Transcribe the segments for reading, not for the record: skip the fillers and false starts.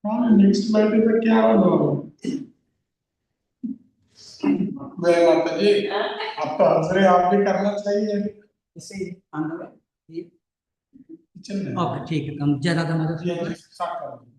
हाँ next birthday पे क्या होगा मैं माता जी आप तो हंस रहे आप भी करना चाहिए इसे आंदोलन किचन में ओके ठीक है कम ज्यादा का मदद ये स्टार्ट कर दो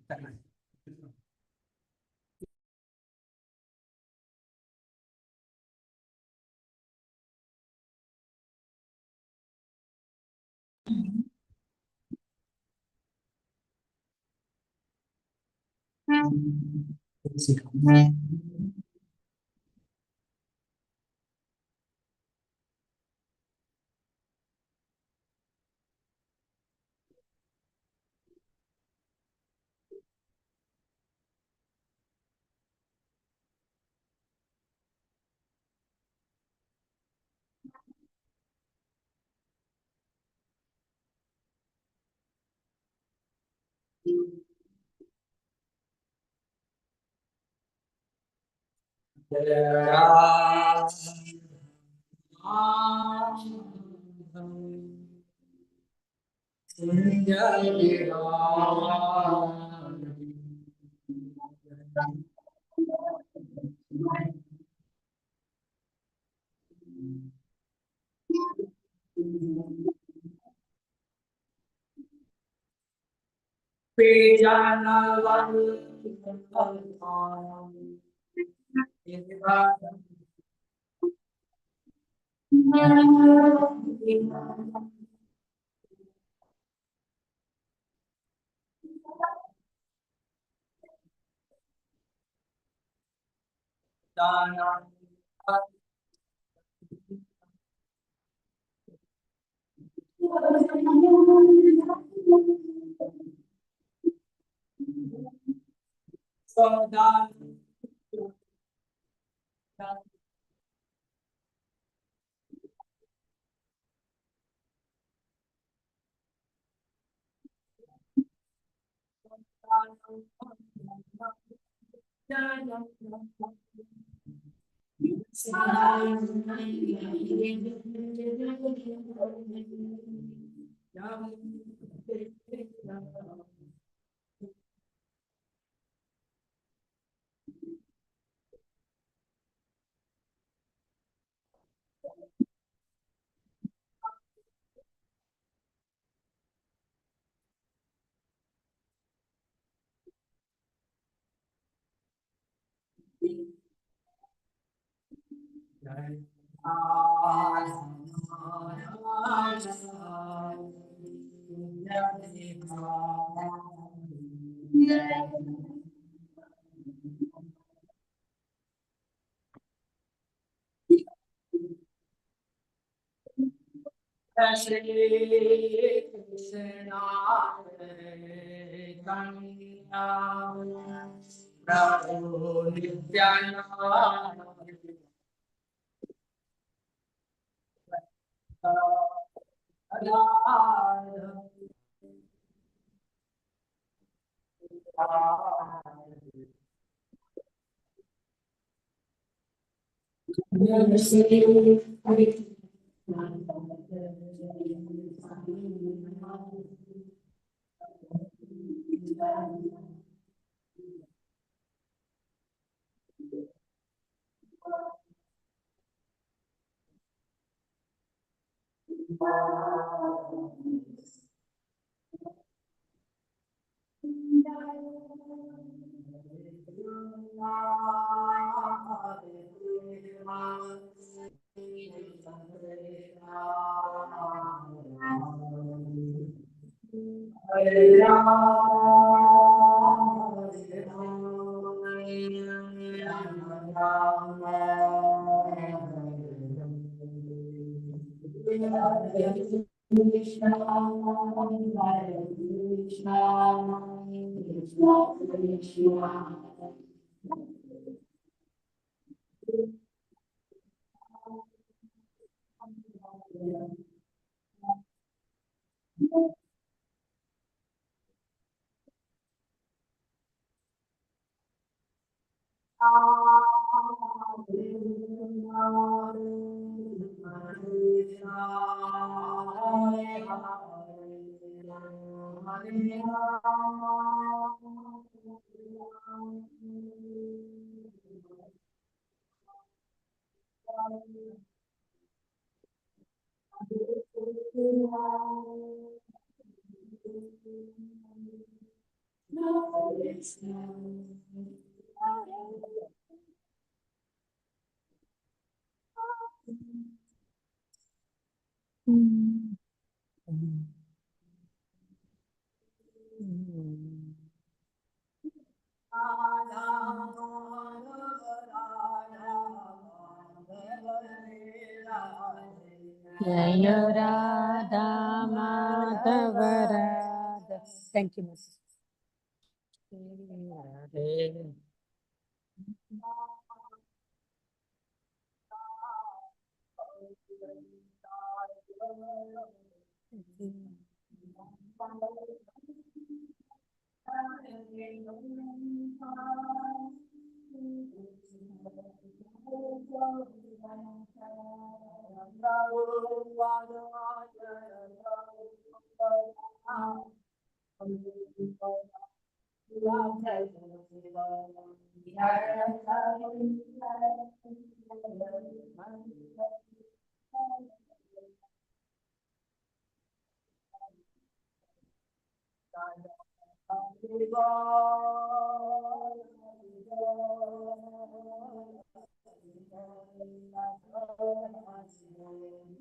Jaya Radha Madhava Radha. Thank you, Mataji.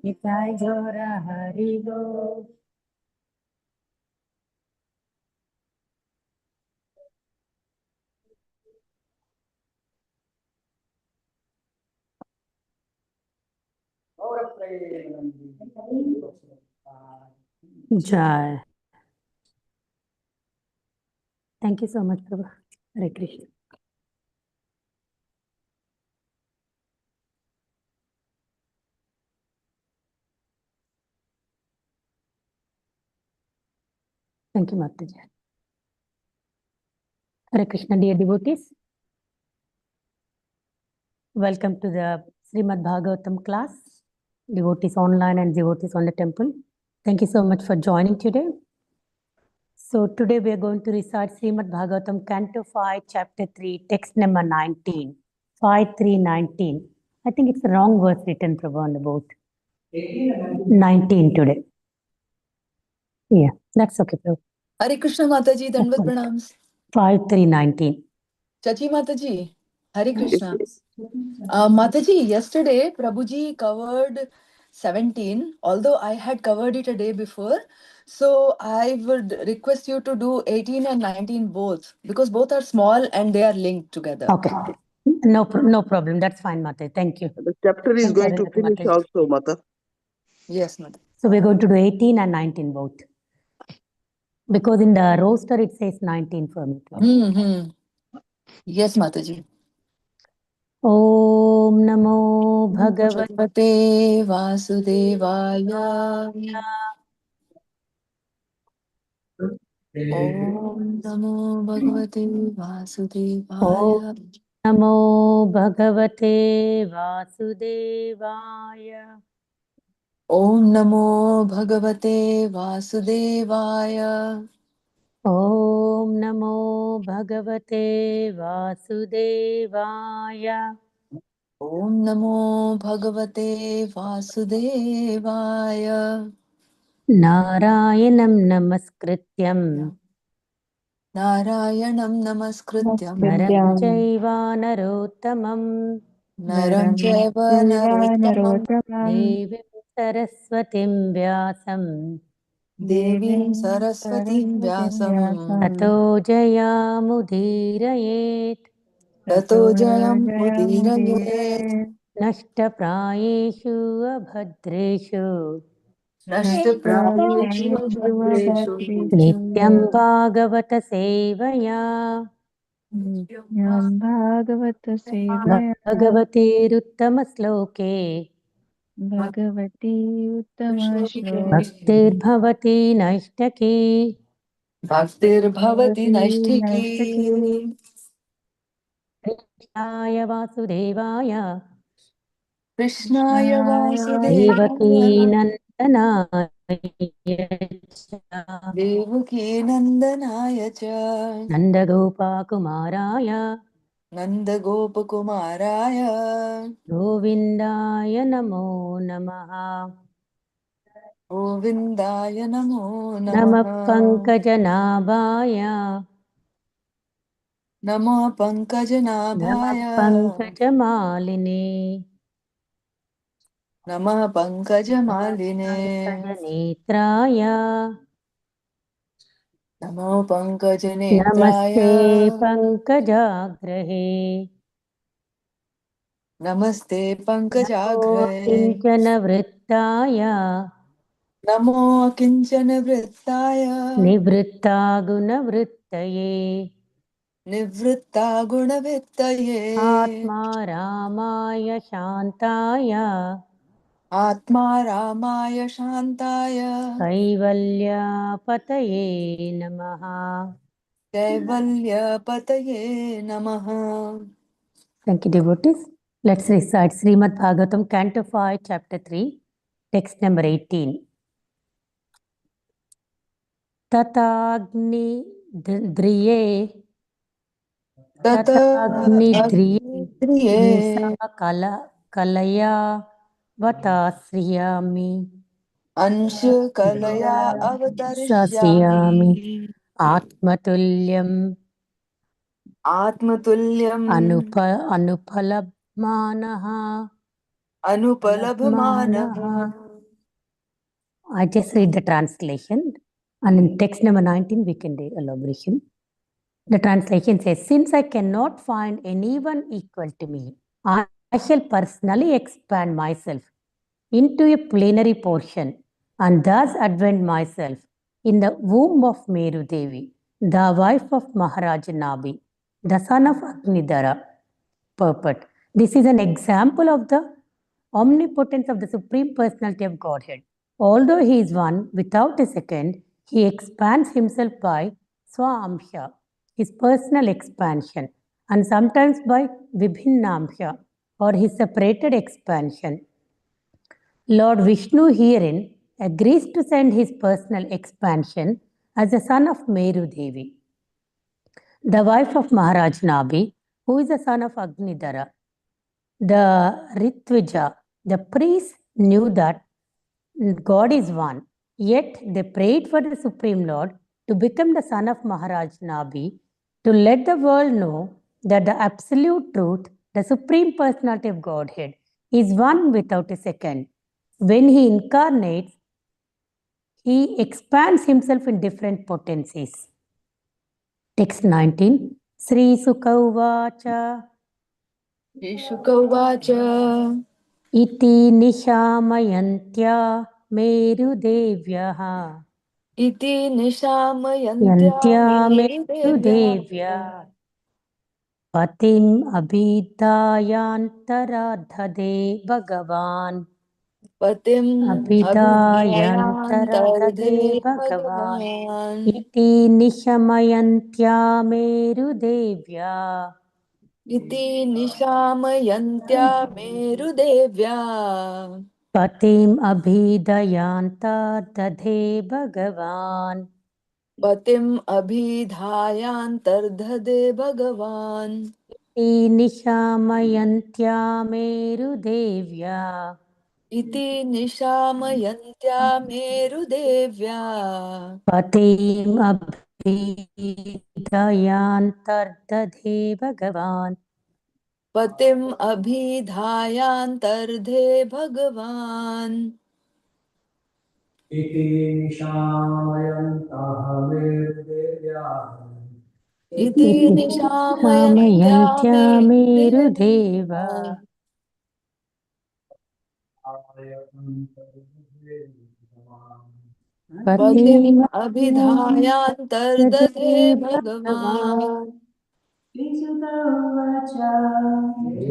Nitai Gora Hari Go. Jai. Thank you so much, Prabhu. Hare Krishna. Thank you, Mataji. Hare Krishna, dear devotees. Welcome to the Śrīmad-Bhāgavatam class, devotees online and devotees on the temple. Thank you so much for joining today. So today we are going to recite Śrīmad-Bhāgavatam, Canto 5, Chapter 3, text number 19, 5-3-19. I think it's the wrong verse written, Prabhu, on the board. 19 today. Yeah, that's okay, Prabhu. Hare Krishna Mataji, Dandavat Pranams. 5-3-19. Sacimata ji, Hare Krishna. Mataji, yesterday Prabhuji covered 17, although I had covered it a day before. So I would request you to do 18 and 19 both, because both are small and they are linked together. Okay. No problem. That's fine, Mata. Thank you. The chapter is Thank you, going to finish Mataji. also, Mata. Yes, Mata. So we're going to do 18 and 19 both. Because in the roster it says 19 for me. Yes, Mataji. Om Namo Bhagavate Bhagavate Vasudevaya. Om Namo Bhagavate Vasudevaya. Om Namo Bhagavate Vasudevaya. Om Namo Bhagavate Vasudevaya. Om Namo Bhagavate Vasudevaya. Om Namo Bhagavate Vasudevaya. Narayanam Namaskrityam Narayanam Namaskrityam Naram Chaiva Narottamam Naram Chaiva Narottamam Devim Saraswatim Vyasam Devim Saraswatim Vyasam Tato Jayamudhirayet Tato Jayam Udhirayet Nashtaprayeshu Abhadreshu Nashtaprayeshu Bhadreshu Nityam Bhagavata Sevaya Bhagavata Sevaya Bhagavate Uttama Sloke Bhagavati Uttama Shloke Bhaktir Bhavati Naishtaki Bhaktir Bhavati Bhagavati Naishtaki Krishnaya Vasudevaya Krishnaya Devaki Vasudevaya Nandana Devaki नन्दनाय च नन्दगोपाकुमाराय नन्दगोपकुमाराय गोविन्दाय नमो नमः। गोविन्दाय नमो नमः नमः। पङ्कजनाभाय नमः नमः पङ्कजनाभाय पङ्कजमालिने नमः पङ्कजमालिने पङ्कजनेत्राय नमो पङ्कजनेत्राय नमस्ते पङ्कजाग्रहे नमस्ते नमो पङ्कजाग्रये किञ्चनवृत्ताय नमो किञ्चन वृत्ताय निवृत्तागुणवृत्तये निवृत्ता गुणवित्तये आत्मा रामाय शान्ताय आत्मा रामाय शान्ताय कैवल्यापतये नमः। कैवल्यपतये नमः। Thank you, devotees. Let's recite Śrīmad-Bhāgavatam, Canto 5, Chapter 3, text number 18. Tatagni driye तत Tatagni-driye अग्निप्रिये Nisa kalaya vatasriyami अंशुकलया अवतरिष्यामि sasriyami atmatulyam आत्मतुल्यम् anupalabmanaha. अनुपलभमानः। I just read the translation, and in text number 19 we can do elaboration. The translation says, since I cannot find anyone equal to me, I shall personally expand myself into a plenary portion and thus advent myself in the womb of Meru Devi, the wife of Maharaj Nabi, the son of Agnidhara. Purport. This is an example of the omnipotence of the Supreme Personality of Godhead. Although he is one without a second, he expands himself by Swamsha, his personal expansion, and sometimes by Vibhinnamsha, or his separated expansion. Lord Vishnu herein agrees to send his personal expansion as the son of Meru Devi, the wife of Maharaj Nabi, who is the son of Agnidhara. The Ritvija, the priests knew that God is one, yet they prayed for the Supreme Lord to become the son of Maharaj Nabi, to let the world know that the absolute truth, the Supreme Personality of Godhead, is one without a second. When he incarnates, he expands himself in different potencies. Text 19. Sri Sukha Uvacha श्रीशुक उवाच इति निशामयन्त्या मेरुदेव्यः इति निशामयन्त्या यन्त्या मेरुदेव्या मेरुदेव्या पतिम् अभिदायान्तराधदे भगवान् पतिम् अभिदायान्तराधदे अभिधायान्तर्धे भगवान् भगवान् इति निशमयन्त्या मेरुदेव्या इति निशामयन्त्या मेरुदेव्या पतिम् अभिदयान्तराधदे भगवान् पतिम् अभिधायान्तर्धदे भगवान् इति निशामयन्त्या मेरुदेव्या इति निशामयन्त्या मेरुदेव्या पतिम् अभिदयान्तर्दधे भगवान् पतिम् अभिधायान्तर्धे भगवान् इति निशामयन्तः मेरुदेव्याः इति इति निशामयन्त्या निशामयन्त्या मेरुदेवा मेरुदेव्या पतिम् पतिम् अभिधायान्तर्दधे अभिदधे भगवान् भगवान्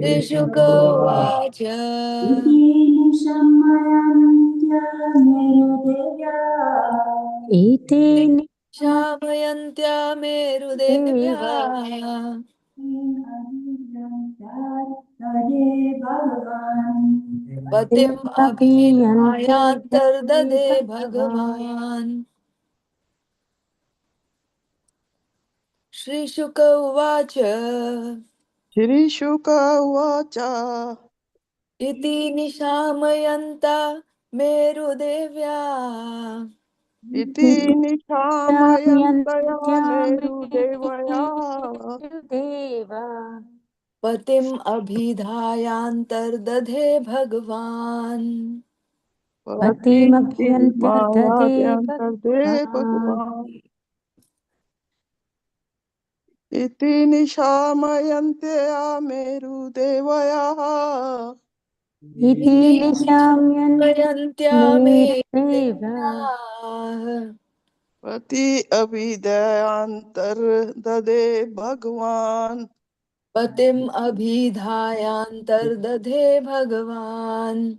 श्रीशुक उवाच इति शामयन्त्या मेरुदेव्या Patim abhidhayantardade Bhagavan. Shri Shuka Uvacha Shri Shuka Uvacha Iti Nishamayanta Merudevya Iti Nishamayantaya Meru Devaya Deva Patim abhidhayantardade Bhagavan. Patim Patim abhyantardade Mahayantade Bhagavan. Bhagavan Iti Nishamayantaya Meru Devaya Iti nishamyan Nishamayantya Merudeva Merudevya Pati Abhidayantardade Bhagavan Patim abhidhayantardade Bhagavan.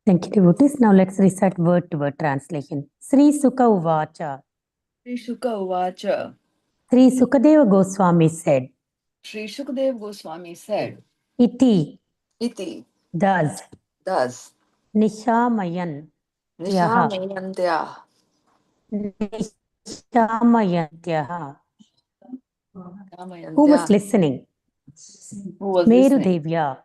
Thank you, devotees. Now let's recite word-to-word translation. Sri Sukha Uvacha. Sri Shuka Uvacha. Sri Sukadeva Goswami said, Sri Shukdev Goswami said, Iti, Iti, thus, thus, Nishamayan, Yaha, Nishamayantya, Nishamayantyaha. Who was Nishamayantya, listening? who was Meru listening? Devya.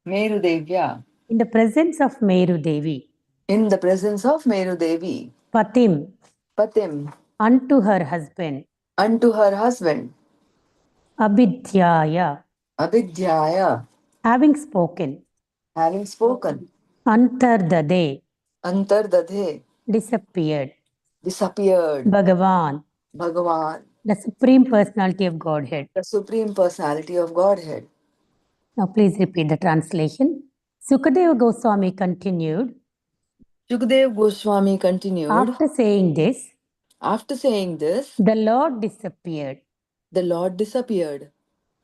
Meru Devya, In the presence of Meru Devi, in the presence of Meru Devi, Patim, Patim, unto her husband, unto her husband, Abhidhyaya, Abhidhyaya, having spoken, having spoken, Antardade, Antardadhe, disappeared, disappeared, Bhagavan, Bhagavan, the Supreme Personality of Godhead. the Supreme Personality of Godhead. Now please repeat the translation. Sukadeva Goswami continued, Shukdev Goswami continued, after saying this, after saying this, the Lord disappeared. the Lord disappeared.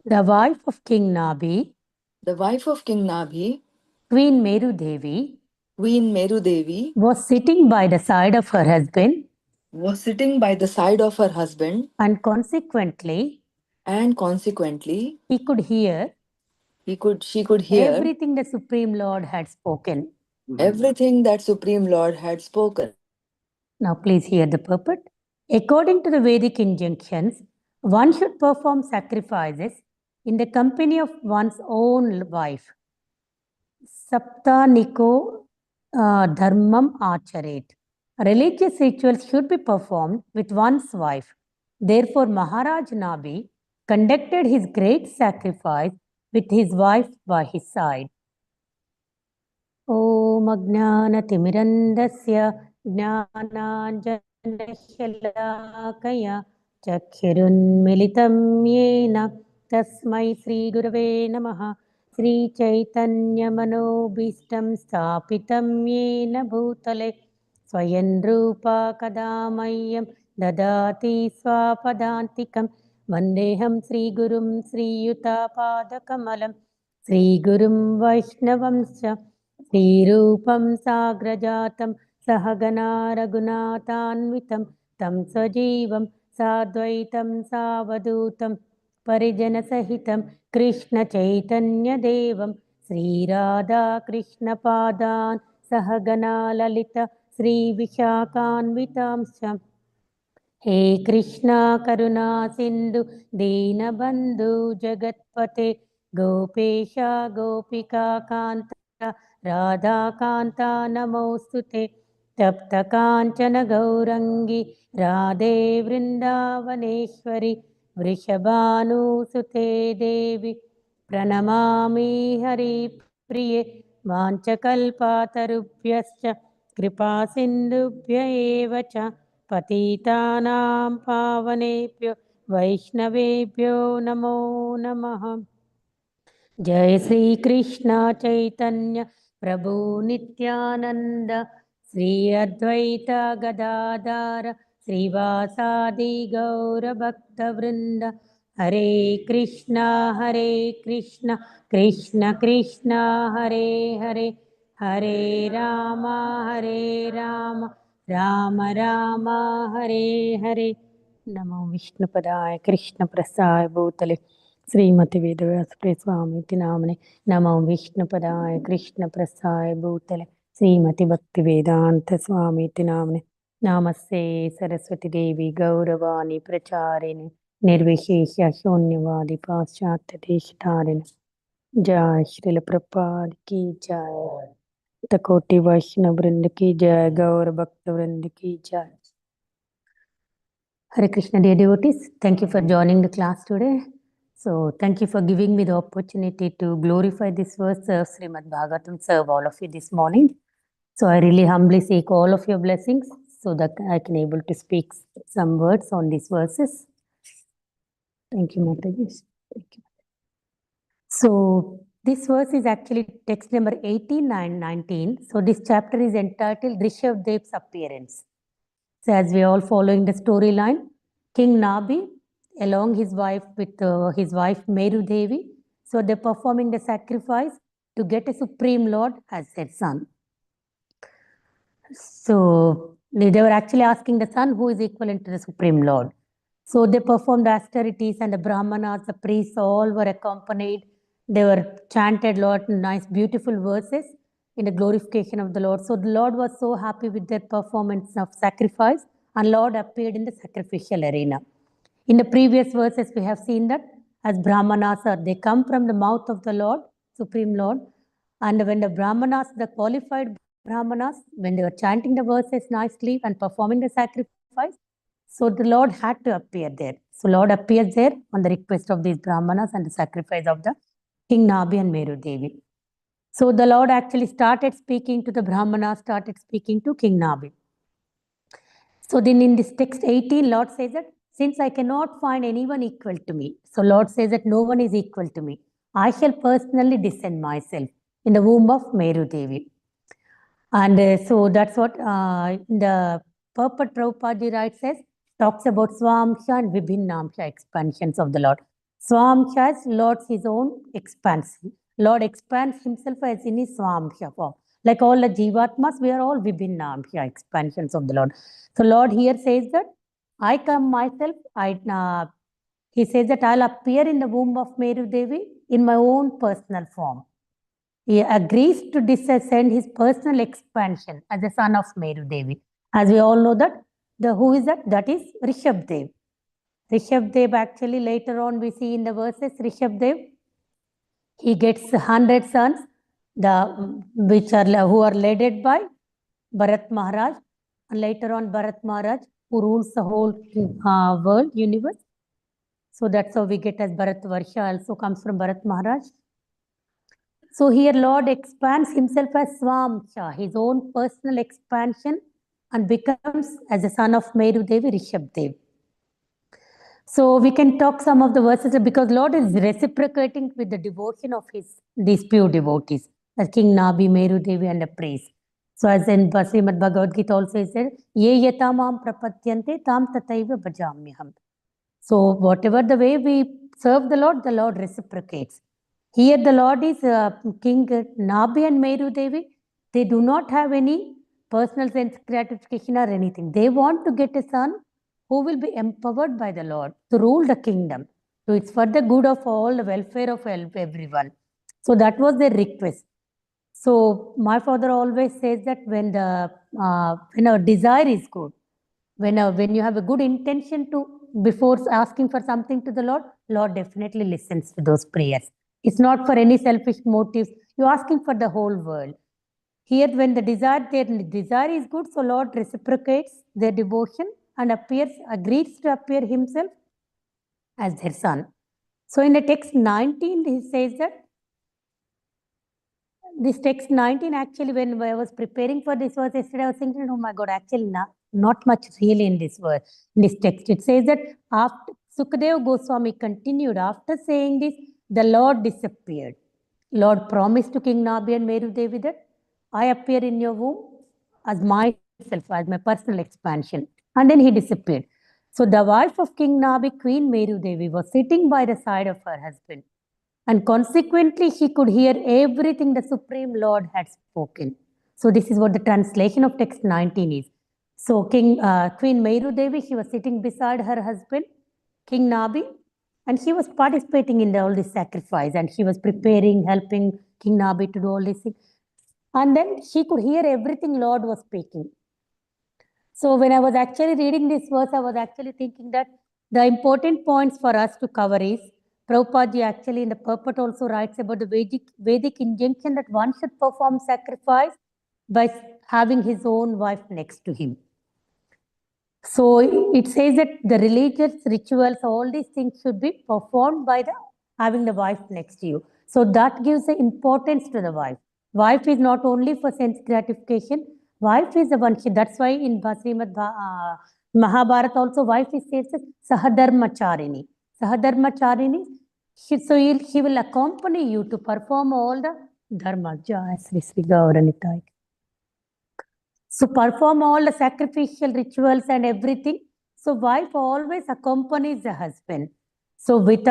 The wife of King Nabhi, The wife of King Nabhi, Queen Meru Devi, Queen Meru Devi, was sitting by the side of her husband, was sitting by the side of her husband, and consequently, and consequently, he could hear she could hear everything the Supreme Lord had spoken. everything that Supreme Lord had spoken. Now please hear the purport. According to the Vedic injunctions, one should perform sacrifices in the company of one's own wife. Saptaniko dharmam acharet. Religious rituals should be performed with one's wife. Therefore, Maharaj Nabhi conducted his great sacrifice with his wife by his side. ॐ अज्ञानतिमिरन्दस्य ज्ञानाञ्जनशलाकया चक्षुरुन्मिलितं येन तस्मै श्रीगुरवे नमः श्रीचैतन्यमनोभीष्टं स्थापितं येन भूतले स्वयं रूपा कदा मह्यं ददाति स्वापदान्तिकं वन्देऽहं श्रीगुरुं श्रीयुतापादकमलं श्रीगुरुं वैष्णवंश्च श्रीरूपं साग्रजातं सहगना रघुनाथान्वितं तं सजीवं साद्वैतं सावधूतं परिजनसहितं कृष्णचैतन्यदेवं श्रीराधाकृष्णपादान् सहगना ललित श्रीविशाखान्वितांश्च हे कृष्णा करुणा सिन्धु दीनबन्धु जगत्पते गोपेशा गोपिका कान्त राधाकान्ता नमोऽस्तु ते तप्तकाञ्चन गौरङ्गी राधे वृन्दावनेश्वरि वृषभानुसुते देवि प्रणमामि हरिप्रिये वाञ्छकल्पातरुभ्यश्च कृपासिन्धुभ्य एव च पतितानां पावनेभ्यो वैष्णवेभ्यो नमो नमः। जय श्री कृष्ण चैतन्य प्रभु नित्यानंद श्री अद्वैत गदाधर श्रीवासादि गौर भक्त वृंद हरे कृष्णा कृष्ण कृष्ण हरे हरे हरे राम राम राम हरे हरे। नमो विष्णुपदाय कृष्ण प्रसाय भूतले Srimati Vedavasya Swamiti Namane Namo Vishnu Padaya Krishna Prasaya Bhutale Srimati Bhakti Vedanta Swamiti Namane Namaste Saraswati Devi Gauravani Pracharini Nirvishesha Shunyavadi Paschatya Deshtarini Jai Srila Prabhupada Ki Jai Takoti Vaishnava Vrinda Ki Jai Gaur Bhakta Vrinda Ki Jai. Hare Krishna, dear devotees, thank you for joining the class today. So, thank you for giving me the opportunity to glorify this verse, serve Śrīmad-Bhāgavatam, serve all of you this morning. So, I really humbly seek all of your blessings so that I can able to speak some words on these verses. Thank you, Mataji. Thank you. So, this verse is actually text number 18 and 19. So, this chapter is entitled Rishabdev's Appearance. So, as we are all following the storyline, King Nabi, along his wife with his wife Meru Devi, so they're performing the sacrifice to get a supreme lord as their son. So they were actually asking the son who is equivalent to the supreme lord. So they performed austerities, and the brahmanas, the priests, all were accompanied. They were chanted lot nice, beautiful verses in the glorification of the Lord. So the Lord was so happy with their performance of sacrifice, and Lord appeared in the sacrificial arena. In the previous verses, we have seen that as brahmanas, they come from the mouth of the Lord, Supreme Lord. And when the brahmanas, the qualified brahmanas, when they were chanting the verses nicely and performing the sacrifice, so the Lord had to appear there. So Lord appears there on the request of these brahmanas and the sacrifice of the King Nabi and Meru Devi. So the Lord actually started speaking to the brahmanas, started speaking to King Nabi. So then in this text 18, Lord says that since I cannot find anyone equal to me, so Lord says that no one is equal to me, I shall personally descend myself in the womb of Meru Devi. And so that's what the purport Prabhupada writes says, talks about Swamsha and Vibhinnamsha expansions of the Lord. Swamsha is Lord's his own expansion. Lord expands himself as in his Swamsha form. Like all the Jivatmas, we are all Vibhinnamsha expansions of the Lord. So Lord here says that I come myself, he says that I'll appear in the womb of Meru Devi in my own personal form. He agrees to descend his personal expansion as the son of Meru Devi. As we all know that, who is that? That is Rishabdev. Rishabdev actually later on we see in the verses, Rishabdev, he gets 100 sons, who are led by Bharat Maharaj, and later on Bharat Maharaj, who rules the whole world, universe. So that's how we get as Bharat Varsha also comes from Bharat Maharaj. So here Lord expands himself as Swamsha, his own personal expansion, and becomes as a son of Meru Devi, Rishabdev. So we can talk some of the verses because Lord is reciprocating with the devotion of these pure devotees, as King Nabi, Meru Devi, and the priest. So as in Srimad-Bhāgavad also is said, Ye yatamam prapatyante tam tataiva bhajamyaham. So whatever the way we serve the Lord reciprocates. Here the Lord is King Nabi and Meru Devi. They do not have any personal sense gratification or anything. They want to get a son who will be empowered by the Lord to rule the kingdom. So it's for the good of all, the welfare of everyone. So that was their request. So my father always says that when our desire is good, when you have a good intention to, before asking for something to the Lord definitely listens to those prayers. It's not for any selfish motives. You're asking for the whole world. Here, when their desire is good, so Lord reciprocates their devotion and agrees to appear himself as their son. So in the text 19, he says that, this text 19 actually, when I was preparing for this verse yesterday, I was thinking, oh my God, actually not much really in this verse, in this text. It says that after Sukadeva Goswami continued, after saying this, the Lord disappeared. Lord promised to King Nabi and Meru Devi that I appear in your womb as myself, as my personal expansion. And then he disappeared. So the wife of King Nabi, Queen Meru Devi, was sitting by the side of her husband. And consequently, she could hear everything the Supreme Lord had spoken. So this is what the translation of text 19 is. So Queen Meru Devi, she was sitting beside her husband, King Nabi, And he was participating in all this sacrifice, and he was preparing, helping King Nabi to do all these things. And then he could hear everything Lord was speaking. So when I was actually reading this verse, I was actually thinking that the important points for us to cover is, Prabhupada ji actually in the purport also writes about the Vedic injunction that one should perform sacrifice by having his own wife next to him. So it says that the religious rituals, all these things should be performed by having the wife next to you. So that gives the importance to the wife. Wife is not only for sense gratification. Wife is the one. That's why in Mahabharata also wife is said as Sahadharmacharini. Sahadharmacharini. So he will accompany you to perform all the dharma. Jai Sri Sri Gauranitai. So perform all the sacrificial rituals and everything. So wife always accompanies the husband. So it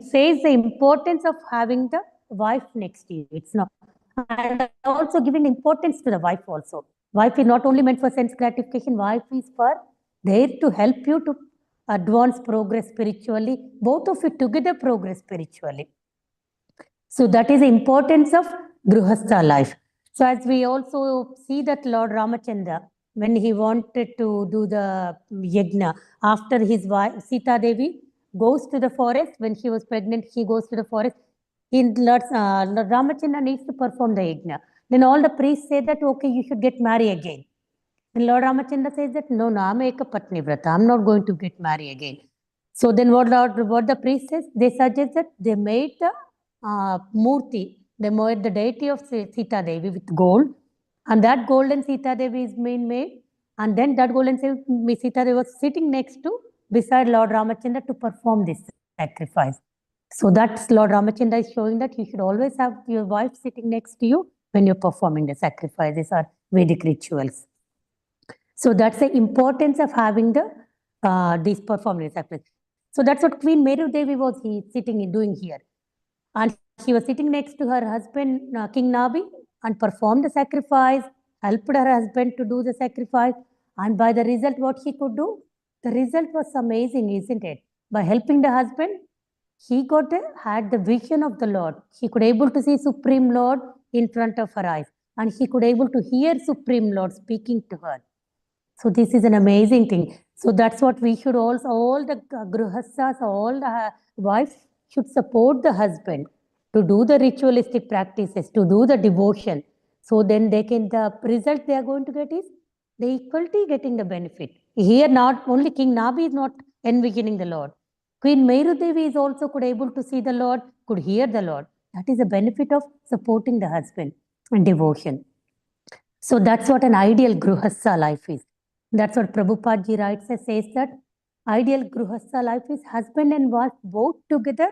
says the importance of having the wife next to you. It's not, and also giving importance to the wife also. Wife is not only meant for sense gratification. Wife is there to help you to advance, progress spiritually. Both of you together progress spiritually. So that is the importance of Grihastha life. So as we also see that Lord Ramachandra, when he wanted to do the yajna, after his wife Sita Devi goes to the forest, when she was pregnant, he goes to the forest. Lord Ramachandra needs to perform the yajna. Then all the priests say that, okay, you should get married again. And Lord Ramachandra says that, no, I'm Eka Patni Vrata. I'm not going to get married again. So then what the priest says, they suggest that they made the Murti, they made the deity of Sita Devi with gold, and that golden Sita Devi is made, and then that golden Sita Devi was sitting next to, beside Lord Ramachandra to perform this sacrifice. So that's Lord Ramachandra is showing that you should always have your wife sitting next to you when you're performing the sacrifices or Vedic rituals. So that's the importance of having these performing sacrifices. So that's what Queen Meru Devi was doing here. And she was sitting next to her husband, King Nabi, and performed the sacrifice, helped her husband to do the sacrifice. And by the result, what she could do? The result was amazing, isn't it? By helping the husband, he had the vision of the Lord. He could able to see Supreme Lord in front of her eyes. And he could able to hear Supreme Lord speaking to her. So this is an amazing thing. So that's what we should also, all the grihasthas, all the wives should support the husband to do the ritualistic practices, to do the devotion. So then the result they are going to get is the equality getting the benefit. Here not only King Nabi is not envisioning the Lord. Queen Meru Devi is also could able to see the Lord, could hear the Lord. That is the benefit of supporting the husband and devotion. So that's what an ideal grihastha life is. That's what Prabhupada ji writes and says that ideal grihastha life is husband and wife both together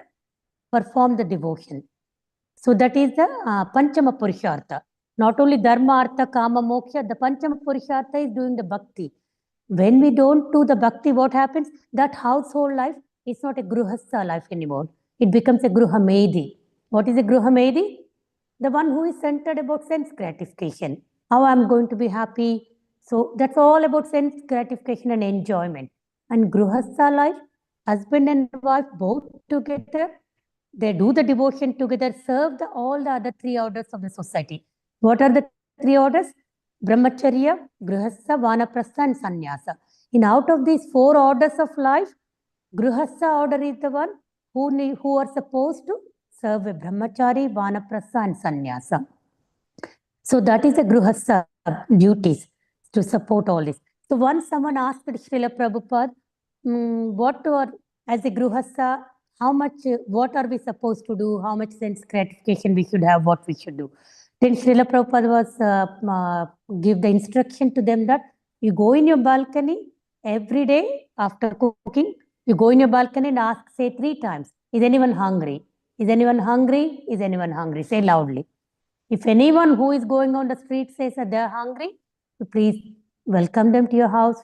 perform the devotion. So that is the Panchama Purushartha. Not only Dharma, Artha, Kama, Moksha, the Panchama Purushartha is doing the bhakti. When we don't do the bhakti, what happens? That household life is not a grihastha life anymore. It becomes a gruhamedi. What is a gruhamedi? The one who is centered about sense gratification. How I'm going to be happy. So that's all about sense gratification and enjoyment. And grihastha life, husband and wife both together, they do the devotion together, serve all the other three orders of the society. What are the three orders? Brahmacharya, Grihastha, Vanaprastha and Sannyasa. In out of these four orders of life, Grihastha order is the one who are supposed to serve a Brahmachari, Vanaprastha and Sannyasa. So that is the Grihastha duties to support all this. So once someone asked Srila Prabhupada, as a Grihastha, what are we supposed to do? How much sense gratification we should have, what we should do. Then Srila Prabhupada was give the instruction to them that you go in your balcony every day after cooking, you go in your balcony and ask, say 3 times, is anyone hungry? Is anyone hungry? Is anyone hungry? Say loudly. If anyone who is going on the street says that they're hungry, please welcome them to your house,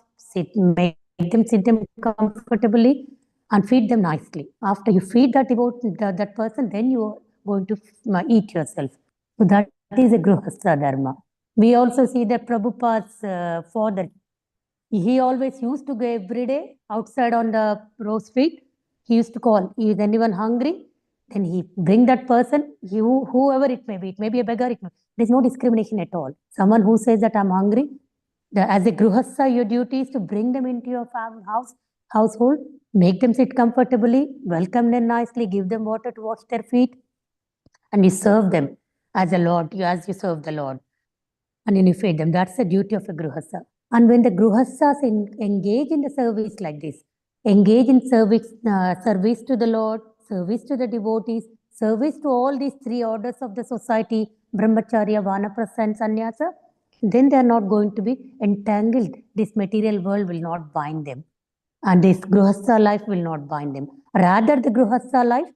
make them sit them comfortably and feed them nicely. After you feed that person, then you are going to eat yourself. So that is a grihastha dharma. We also see that Prabhupada's father, he always used to go every day outside on the rose street. he used to call, is anyone hungry? Then he bring that person, whoever it may be a beggar, there's no discrimination at all. Someone who says that I'm hungry, as a Gruhastha, your duty is to bring them into your household, make them sit comfortably, welcome them nicely, give them water to wash their feet, and you serve them as a Lord, as you serve the Lord. And then you feed them. That's the duty of a Gruhastha. And when the Gruhasthas engage in the service like this, engage in service to the Lord, service to the devotees, service to all these three orders of the society, Brahmacharya, Vanaprastha and Sannyasa, then they are not going to be entangled. This material world will not bind them. And this Gruhastha life will not bind them. Rather, the Gruhastha life,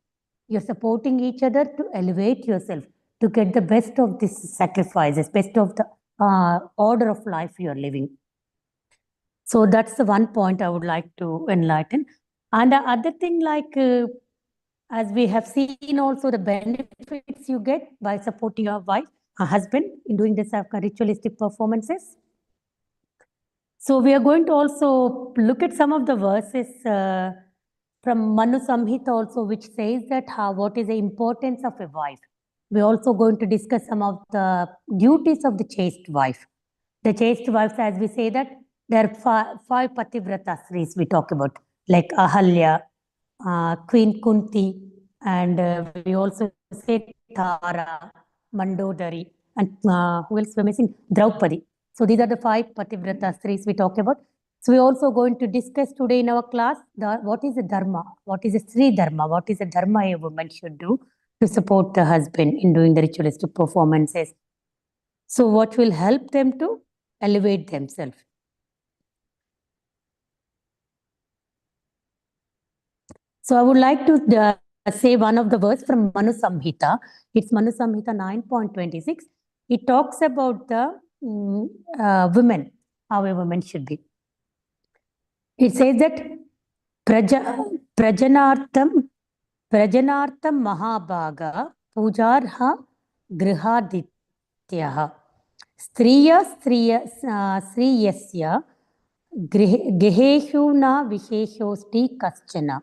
you're supporting each other to elevate yourself, to get the best of these sacrifices, best of the order of life you are living. So that's the one point I would like to enlighten. And the other thing, like as we have seen also the benefits you get by supporting your wife, a husband in doing this ritualistic performances. So we are going to also look at some of the verses from Manu Samhita also, which says that what is the importance of a wife. We're also going to discuss some of the duties of the chaste wife. The chaste wives, as we say that, there are five Pativrata Sris we talk about, like Ahalya, Queen Kunti, and we also say Tara, Mandodari, and who else we're missing? Draupadi. So these are the five Pativrata Sris we talk about. So we're also going to discuss today in our class what is a dharma, what is a Sri dharma, what is a dharma a woman should do to support the husband in doing the ritualistic performances. So what will help them to elevate themselves. So I would like to say one of the verses from Manu Samhita. It's Manu Samhita 9.26. It talks about the women, how a woman should be. It says that Prajanartam Mahabhaga Pujarha Grihadityaha Striyasya Geheshu na Visheshosti Kaschana.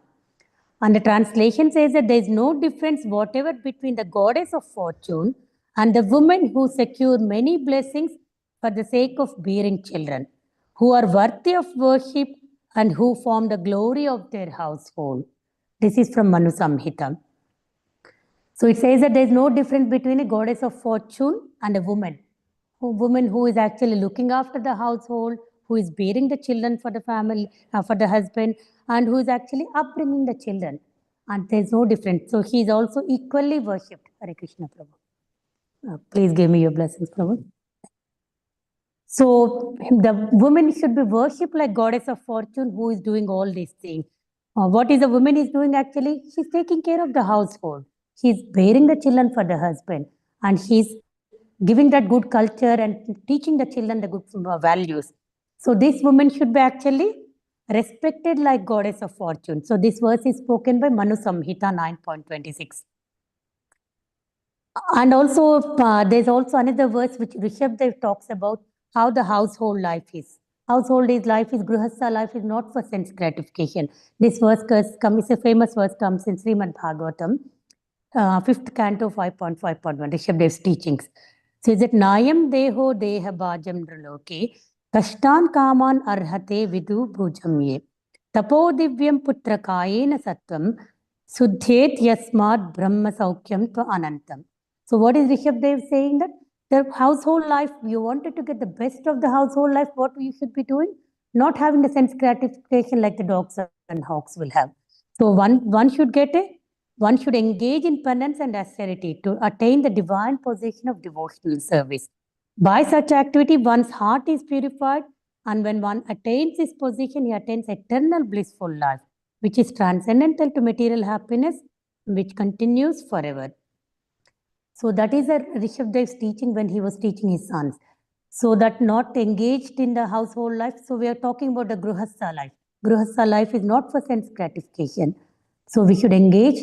And the translation says that there is no difference whatever between the goddess of fortune and the women who secure many blessings for the sake of bearing children, who are worthy of worship and who form the glory of their household. This is from Manu Samhita. So it says that there is no difference between a goddess of fortune and a woman who is actually looking after the household, who is bearing the children for the family, for the husband, and who is actually upbringing the children. And there is no difference. So he is also equally worshipped. Hare Krishna, Prabhu. Please give me your blessings, Prabhu. So the woman should be worshipped like goddess of fortune who is doing all these things. What is the woman is doing actually? She's taking care of the household. She's bearing the children for the husband. And she's giving that good culture and teaching the children the good values. So this woman should be actually respected like goddess of fortune. So this verse is spoken by Manu Samhita 9.26. And also there's also another verse which Rishabdev talks about how the household life is. Household life is Gruhastha life is not for sense gratification. This verse is a famous verse, comes in Śrīmad-Bhāgavatam, 5th canto 5.5.1, Rishabdev's teachings. Says that Nayam deho deha bhajam nraloke kashtan kaman arhate vidu bhujamye tapo divyam putra kayena sattvam suddhet yasmad brahma saukyam tva anantam. So what is Rishabdev saying? That the household life, you wanted to get the best of the household life, what you should be doing? Not having the sense gratification like the dogs and hawks will have. So one should engage in penance and austerity to attain the divine position of devotional service. By such activity, one's heart is purified, and when one attains this position, he attains eternal blissful life, which is transcendental to material happiness, which continues forever. So that is a Rishabdev's teaching when he was teaching his sons. So that not engaged in the household life. So we are talking about the Gruhastha life. Gruhastha life is not for sense gratification. So we should engage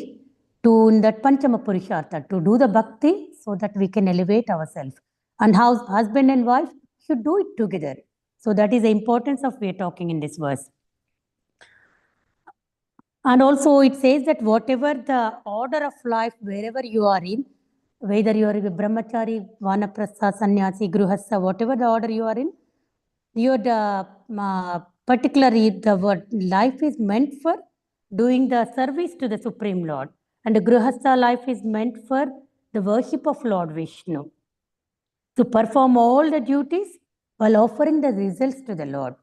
in that Panchama Purushartha, to do the bhakti so that we can elevate ourselves. And how husband and wife should do it together. So that is the importance of we are talking in this verse. And also it says that whatever the order of life, wherever you are in, whether you are a brahmachari, vanaprastha, sannyasi, gruhastha, whatever the order you are in, your particularly the word life is meant for doing the service to the Supreme Lord. And the gruhastha life is meant for the worship of Lord Vishnu, to perform all the duties while offering the results to the Lord.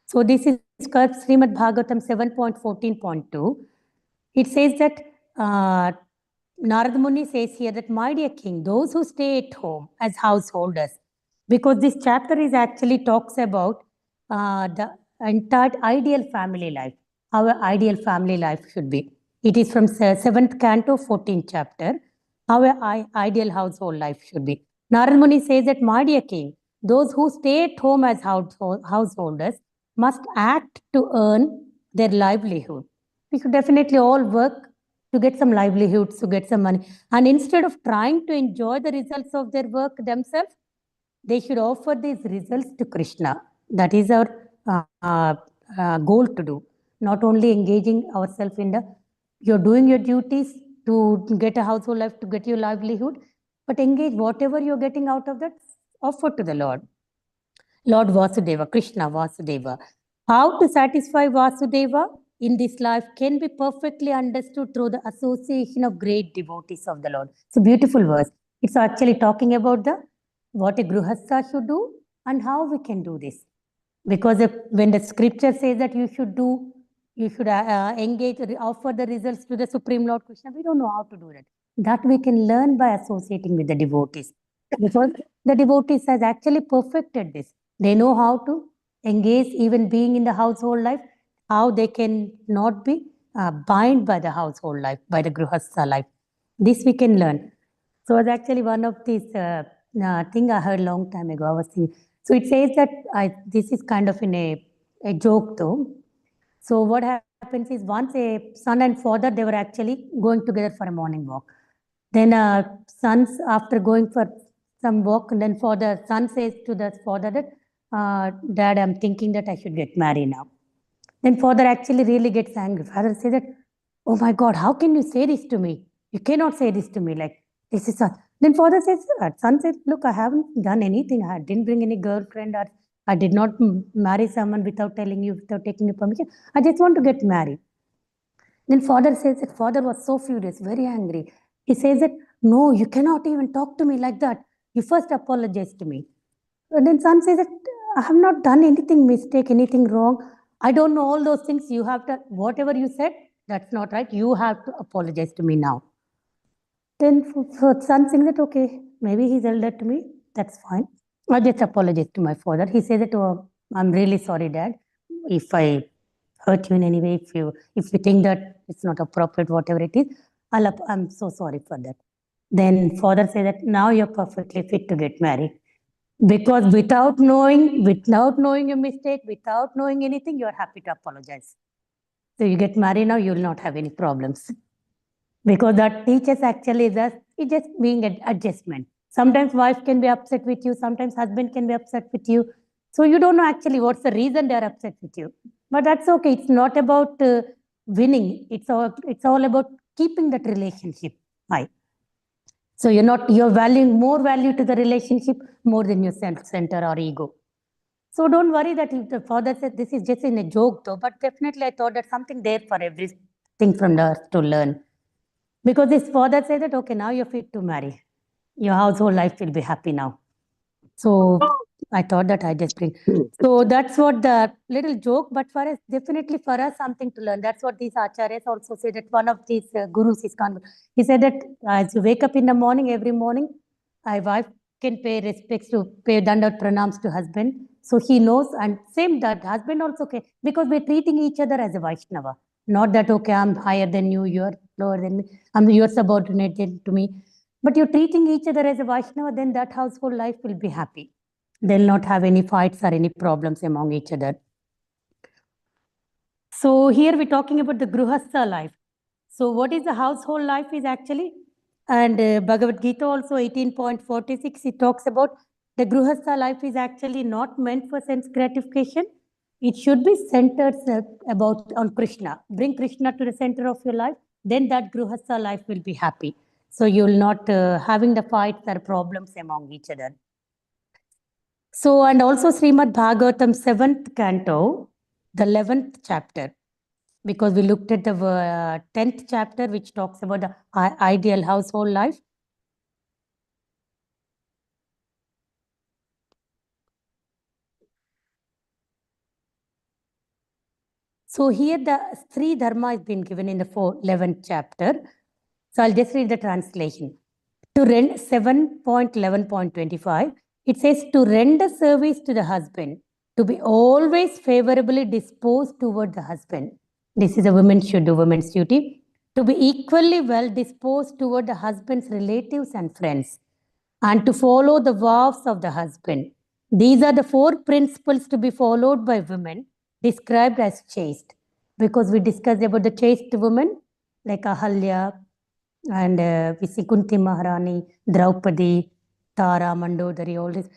So this is Śrīmad-Bhāgavatam 7.14.2. It says that Narada Muni says here that, my dear king, those who stay at home as householders, because this chapter is actually talks about the entire ideal family life, how an ideal family life should be. It is from 7th canto, 14th chapter, how an ideal household life should be. Narada Muni says that, my dear king, those who stay at home as householders must act to earn their livelihood. We should definitely all work to get some livelihoods, to get some money. And instead of trying to enjoy the results of their work themselves, they should offer these results to Krishna. That is our goal to do. Not only engaging ourselves in you're doing your duties to get a household life, to get your livelihood, but engage whatever you're getting out of that, offer to the Lord. Lord Vasudeva, Krishna Vasudeva. How to satisfy Vasudeva in this life can be perfectly understood through the association of great devotees of the Lord. It's a beautiful verse. It's actually talking about what a Gruhastha should do and how we can do this. Because when the scripture says that you should engage, offer the results to the Supreme Lord Krishna, we don't know how to do that. That we can learn by associating with the devotees. Because the devotees has actually perfected this. They know how to engage, even being in the household life, how they can not be bound by the household life, by the Gruhastha life. This we can learn. So it's actually one of these thing I heard long time ago. I was thinking. So it says that this is kind of in a joke though. So what happens is, once a son and father, they were actually going together for a morning walk. Then sons, after going for some walk, and then son says to the father that, Dad, I'm thinking that I should get married now. Then father actually really gets angry. Father says that, oh my God, how can you say this to me? You cannot say this to me, like this is. Then father says, son says, look, I haven't done anything. I didn't bring any girlfriend, or I did not marry someone without telling you, without taking your permission. I just want to get married. Then father says that, father was so furious, very angry. He says that, no, you cannot even talk to me like that. You first apologize to me. And then son says that, I have not done anything mistake, anything wrong. I don't know all those things. You have to, whatever you said, that's not right. You have to apologize to me now. Then son saying that, okay, maybe he's elder to me. That's fine. I just apologize to my father. He says that, oh, I'm really sorry, Dad. If I hurt you in any way, if you think that it's not appropriate, whatever it is, I'm so sorry for that. Then father says that, now you're perfectly fit to get married. Because without knowing your mistake, without knowing anything, you're happy to apologize. So you get married now, you will not have any problems. Because that teaches actually it's just being an adjustment. Sometimes wife can be upset with you, sometimes husband can be upset with you. So you don't know actually what's the reason they're upset with you. But that's okay. It's not about winning. It's all about keeping that relationship high. So you're valuing more value to the relationship more than your self-center or ego. So don't worry that if the father said this is just in a joke though, but definitely I thought that something there for everything from the earth to learn. Because this father said that, okay, now you're fit to marry. Your household life will be happy now. So I thought that I just bring. So that's what the little joke, but for us, definitely for us, something to learn. That's what these acharyas also say, that one of these gurus is he said that as you wake up in the morning, every morning, my wife can pay respects to pay dandat pranams to husband. So he knows, and same that husband also can, because we're treating each other as a Vaishnava. Not that, okay, I'm higher than you, you're lower than me, you're subordinated to me. But you're treating each other as a Vaishnava, then that household life will be happy. They'll not have any fights or any problems among each other. So here we're talking about the Gruhastha life. So what is the household life is actually, and Bhagavad Gita also 18.46, it talks about the Gruhastha life is actually not meant for sense gratification, it should be centered about on Krishna. Bring Krishna to the center of your life, then that Grihastha life will be happy. So you'll not having the fights or problems among each other. So, and also Śrīmad-Bhāgavatam 7th canto, the 11th chapter, because we looked at the 10th chapter, which talks about the ideal household life. So here the three dharma has been given in the 11th chapter. So I'll just read the translation. To render 7.11.25, it says to render service to the husband, to be always favorably disposed toward the husband. This is a woman should do, woman's duty. To be equally well disposed toward the husband's relatives and friends, and to follow the vows of the husband. These are the four principles to be followed by women, described as chaste. Because we discussed about the chaste women, like Ahalya, and we see Kunti Maharani, Draupadi, Tara, Mandodari, all this.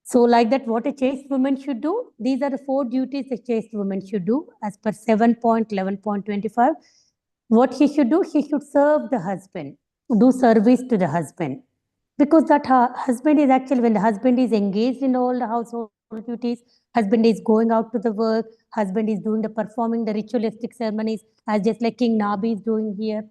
So like that, what a chaste woman should do, these are the four duties a chaste woman should do as per 7.11.25. What he should do, he should serve the husband, do service to the husband. Because that husband is actually, when the husband is engaged in all the household duties, husband is going out to the work, husband is doing the performing the ritualistic ceremonies, as just like King Nabi is doing here.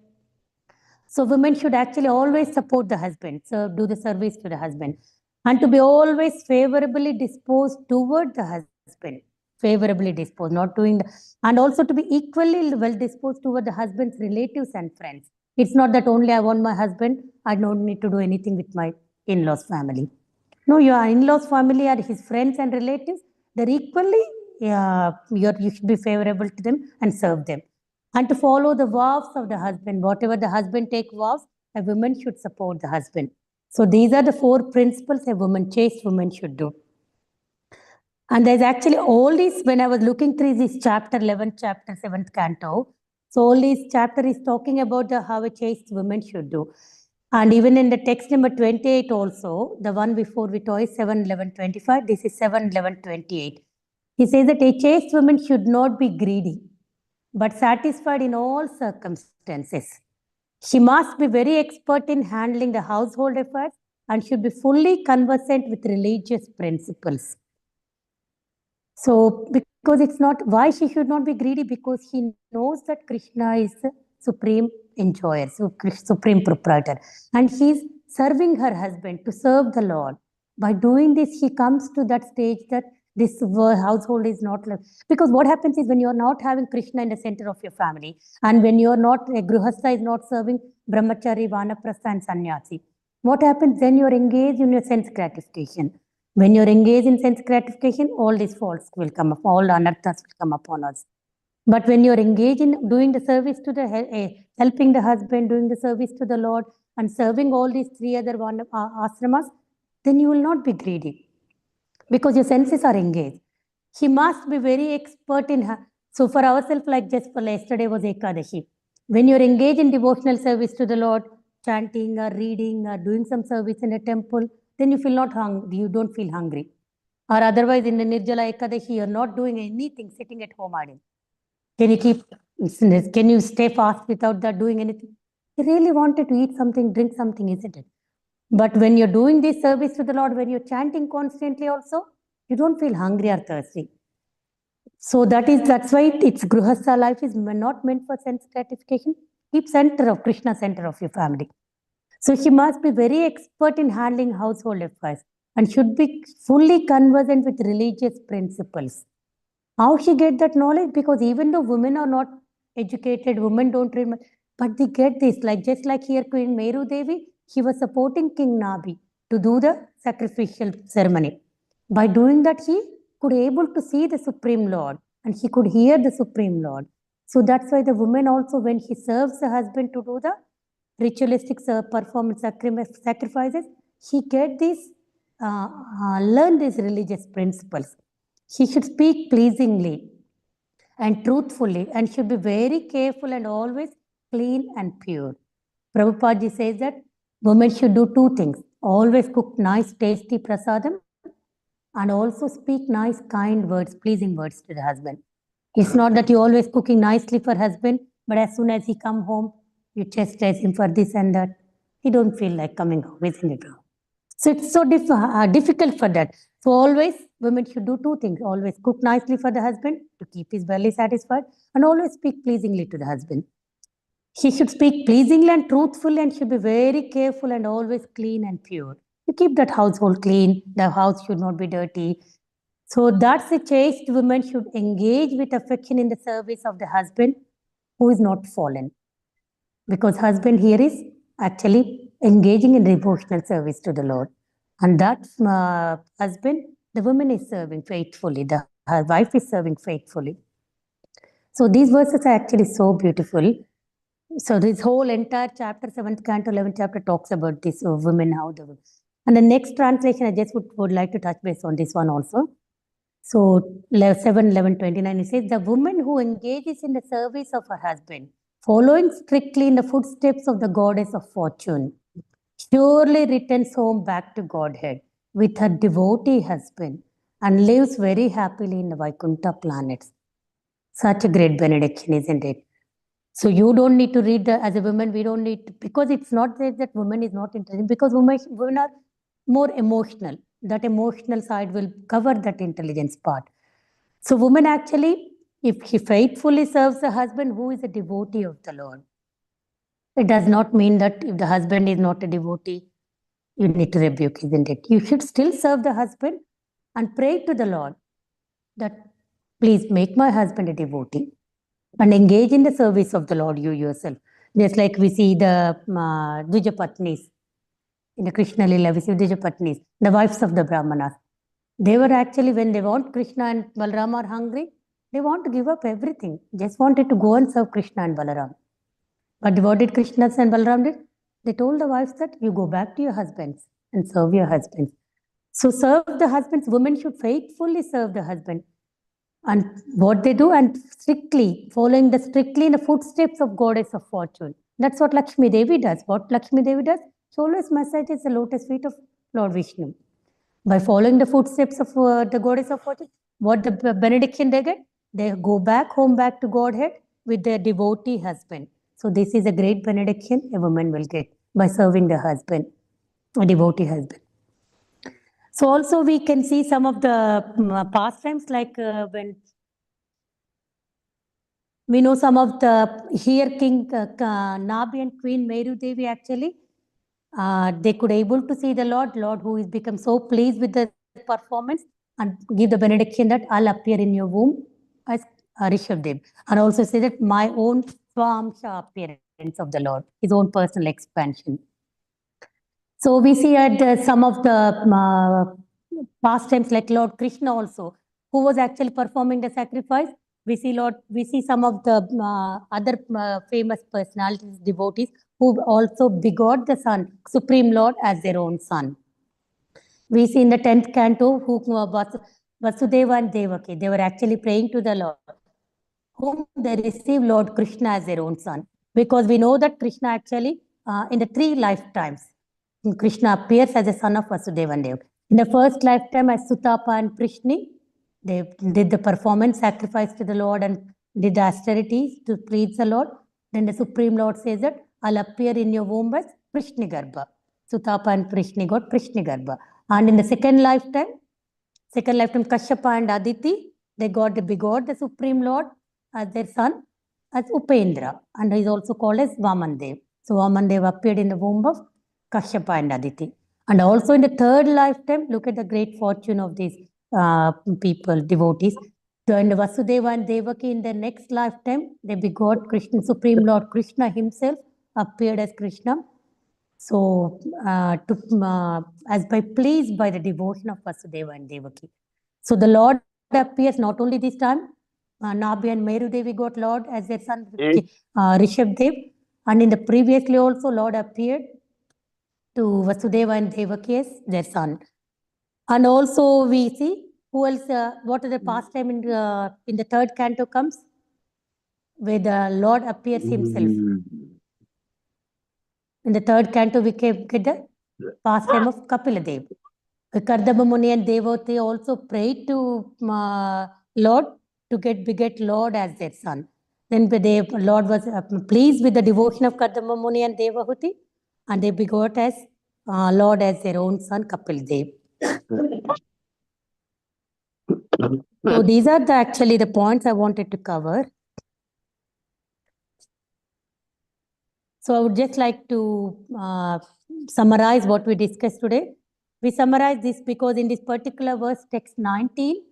So women should actually always support the husband, so do the service to the husband, and to be always favorably disposed toward the husband, favorably disposed, not doing the, and also to be equally well disposed toward the husband's relatives and friends. It's not that only I want my husband, I don't need to do anything with my in-laws family. No, your in-laws family are his friends and relatives. They're equally, you should be favorable to them and serve them. And to follow the vows of the husband. Whatever the husband take vows, a woman should support the husband. So these are the four principles a woman, chaste woman should do. And there's actually all these, when I was looking through this chapter, 11th chapter, 7th canto, so all these chapter is talking about how a chaste woman should do. And even in the text number 28 also, the one before we told 7.11.25, this is 7.11.28. He says that a chaste woman should not be greedy, but satisfied in all circumstances. She must be very expert in handling the household affairs and should be fully conversant with religious principles. So, because it's not, why she should not be greedy? Because she knows that Krishna is the supreme enjoyer, supreme proprietor. And she's serving her husband to serve the Lord. By doing this, she comes to that stage that this household is not left. Because what happens is when you're not having Krishna in the center of your family, and when you're not, a Grihastha is not serving Brahmachari, Vanaprastha and Sannyasi, what happens then? You're engaged in your sense gratification. When you're engaged in sense gratification, all these faults will come up, all the anarthas will come upon us. But when you're engaged in doing the service to the, helping the husband, doing the service to the Lord, and serving all these three other ashramas, then you will not be greedy, because your senses are engaged. He must be very expert in her. So for ourselves, like just for yesterday was Ekadashi. When you're engaged in devotional service to the Lord, chanting or reading or doing some service in a temple, then you feel not hungry, you don't feel hungry. Or otherwise in the Nirjala Ekadashi, you're not doing anything, sitting at home idle. Can you stay fast without that doing anything? You really wanted to eat something, drink something, isn't it? But when you're doing this service to the Lord, when you're chanting constantly also, you don't feel hungry or thirsty. So that's why it's Grihastha life is not meant for sense gratification. Keep center of Krishna, center of your family. So she must be very expert in handling household affairs and should be fully conversant with religious principles. How she get that knowledge? Because even though women are not educated, women don't read much, but they get this. Like just like here, Queen Meru Devi, she was supporting King Nabi to do the sacrificial ceremony. By doing that, he could able to see the Supreme Lord and he could hear the Supreme Lord. So that's why the woman also, when she serves the husband to do the ritualistic performance sacrifices, she get these, learn these religious principles. She should speak pleasingly and truthfully and should be very careful and always clean and pure. Prabhupada says that women should do two things. Always cook nice, tasty prasadam and also speak nice, kind words, pleasing words to the husband. It's not that you're always cooking nicely for husband, but as soon as he come home, you chastise him for this and that. He don't feel like coming home, isn't it? So it's so difficult for that. So always women should do two things. Always cook nicely for the husband to keep his belly satisfied, and always speak pleasingly to the husband. He should speak pleasingly and truthfully and should be very careful and always clean and pure. You keep that household clean. The house should not be dirty. So that's a chaste woman should engage with affection in the service of the husband who is not fallen. Because husband here is actually engaging in devotional service to the Lord. And that husband, the woman is serving faithfully. Her wife is serving faithfully. So these verses are actually so beautiful. So this whole entire chapter, 7th canto, 11th chapter talks about this women, how the women. And the next translation, I just would like to touch base on this one also. So 7:11:29, it says, the woman who engages in the service of her husband, following strictly in the footsteps of the goddess of fortune, surely returns home back to Godhead with her devotee husband and lives very happily in the Vaikuntha planets. Such a great benediction, isn't it? So you don't need to read as a woman, we don't need to, because it's not that woman is not intelligent, because women are more emotional. That emotional side will cover that intelligence part. So woman actually, if he faithfully serves the husband who is a devotee of the Lord, it does not mean that if the husband is not a devotee, you need to rebuke, isn't it? You should still serve the husband and pray to the Lord that please make my husband a devotee and engage in the service of the Lord you yourself. Just like we see the Dvijapatnis. In the Krishna Lila, we see Dvijapatnis, the wives of the Brahmanas. They were actually, when they want Krishna and Balaram are hungry, they want to give up everything. Just wanted to go and serve Krishna and Balaram. But what did Krishna and Balaram did? They told the wives that you go back to your husbands and serve your husbands. So serve the husbands. Women should faithfully serve the husband. And what they do, and strictly, following strictly in the footsteps of goddess of fortune. That's what Lakshmi Devi does. What Lakshmi Devi does? She always massages the lotus feet of Lord Vishnu. By following the footsteps of the goddess of fortune, what the benediction they get? They go back home, back to Godhead with their devotee husband. So this is a great benediction a woman will get by serving the husband, a devotee husband. So also we can see some of the pastimes, like when we know some of the here King Nabi and Queen Meru Devi actually, they could able to see the Lord who is become so pleased with the performance and give the benediction that I'll appear in your womb as Rishabdev, and also say that my own Swamsha appearance of the Lord, his own personal expansion. So we see at some of the pastimes like Lord Krishna also, who was actually performing the sacrifice. We see some of the other famous personalities, devotees, who also begot the son, Supreme Lord, as their own son. We see in the 10th canto, who Vasudeva and Devaki, they were actually praying to the Lord, whom they received Lord Krishna as their own son. Because we know that Krishna actually, in the 3 lifetimes, Krishna appears as a son of Vasudeva and Devaki. In the first lifetime as Sutapa and Prishni, they did the performance, sacrifice to the Lord and did the austerities to please the Lord. Then the Supreme Lord says that I'll appear in your womb as Prishnigarbha. Sutapa and Prishni got Prishnigarbha. And in the second lifetime, Kashyapa and Aditi, they begot the Supreme Lord as their son, as Upendra. And he is also called as Vamandev. So Vamandev appeared in the womb of Kashyapa and Aditi. And also in the third lifetime, look at the great fortune of these people, devotees. So in the Vasudeva and Devaki, in their next lifetime, they begot Krishna, Supreme Lord Krishna himself appeared as Krishna. So as by pleased by the devotion of Vasudeva and Devaki. So the Lord appears not only this time, Nabi and Meru Devi got Lord as their son, Rishabdev. And in the previously also, Lord appeared to Vasudeva and Devaki as their son. And also we see who else, what are the pastime in the 3rd canto comes, where the Lord appears himself. In the 3rd canto, we get the pastime of Kapila Dev. Kardama Muni and Devotee also prayed to Lord to beget Lord as their son. Then the Lord was pleased with the devotion of Kardama Muni and Devahuti, and they begot as Lord as their own son, Kapil Dev. So these are actually the points I wanted to cover. So I would just like to summarize what we discussed today. We summarize this because in this particular verse, text 19,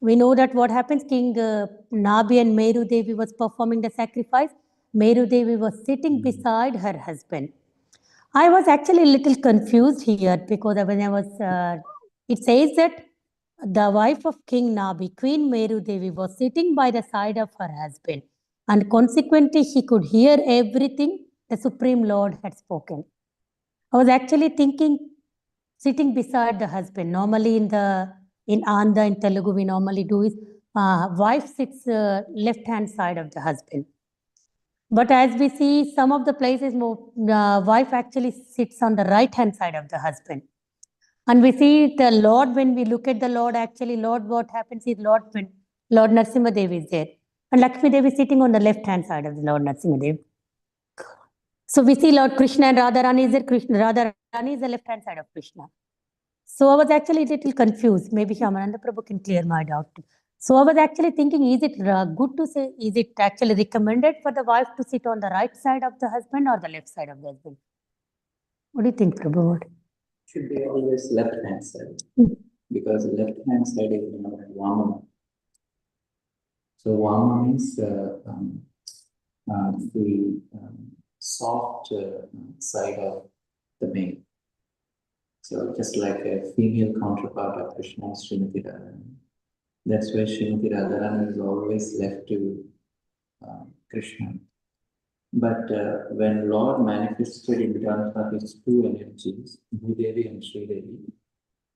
we know that what happens, King Nabi and Meru Devi was performing the sacrifice. Meru Devi was sitting beside her husband. I was actually a little confused here because when I was, it says that the wife of King Nabi, Queen Meru Devi, was sitting by the side of her husband, and consequently she could hear everything the Supreme Lord had spoken. I was actually thinking, sitting beside the husband. Normally in Andhra, in Telugu, we normally do is wife sits left-hand side of the husband. But as we see, some of the places, wife actually sits on the right-hand side of the husband. And we see the Lord, when we look at the Lord, actually, Lord, what happens is Lord Narasimha Devi is there. And Lakshmi Devi is sitting on the left-hand side of the Lord Narasimha Devi. So we see Lord Krishna and Radharani is there. Radharani is the left-hand side of Krishna. So I was actually a little confused. Maybe Shyamananda Prabhu can clear my doubt. So I was actually thinking, is it good to say, is it actually recommended for the wife to sit on the right side of the husband or the left side of the husband? What do you think, Prabhu? Should be always left hand side, because left hand side is Vama. So Vama means the soft side of the male. So just like a female counterpart of Krishna is Srimati Radharani. That's why Srimati Radharani is always left to Krishna. But when Lord manifested in terms of his two energies, Bhudevi and Sridevi,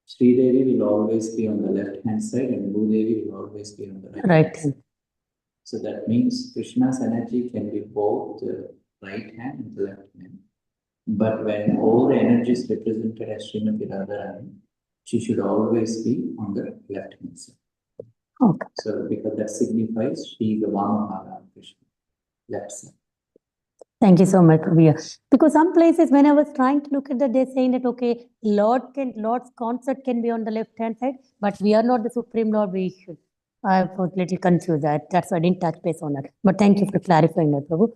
Sridevi will always be on the left hand side and Bhudevi will always be on the right hand side. So that means Krishna's energy can be both the right hand and the left hand. But when all the energies represented as Srimati Radharani, she should always be on the left hand side. Okay. So because that signifies she is the Vamabhara of Krishna, left side. Thank you so much, Prabhu. Because some places, when I was trying to look at that, they're saying that, okay, Lord's concert can be on the left-hand side, but we are not the Supreme Lord, we should. I was a little confused. That's why I didn't touch base on that. But thank you for clarifying that, Prabhu.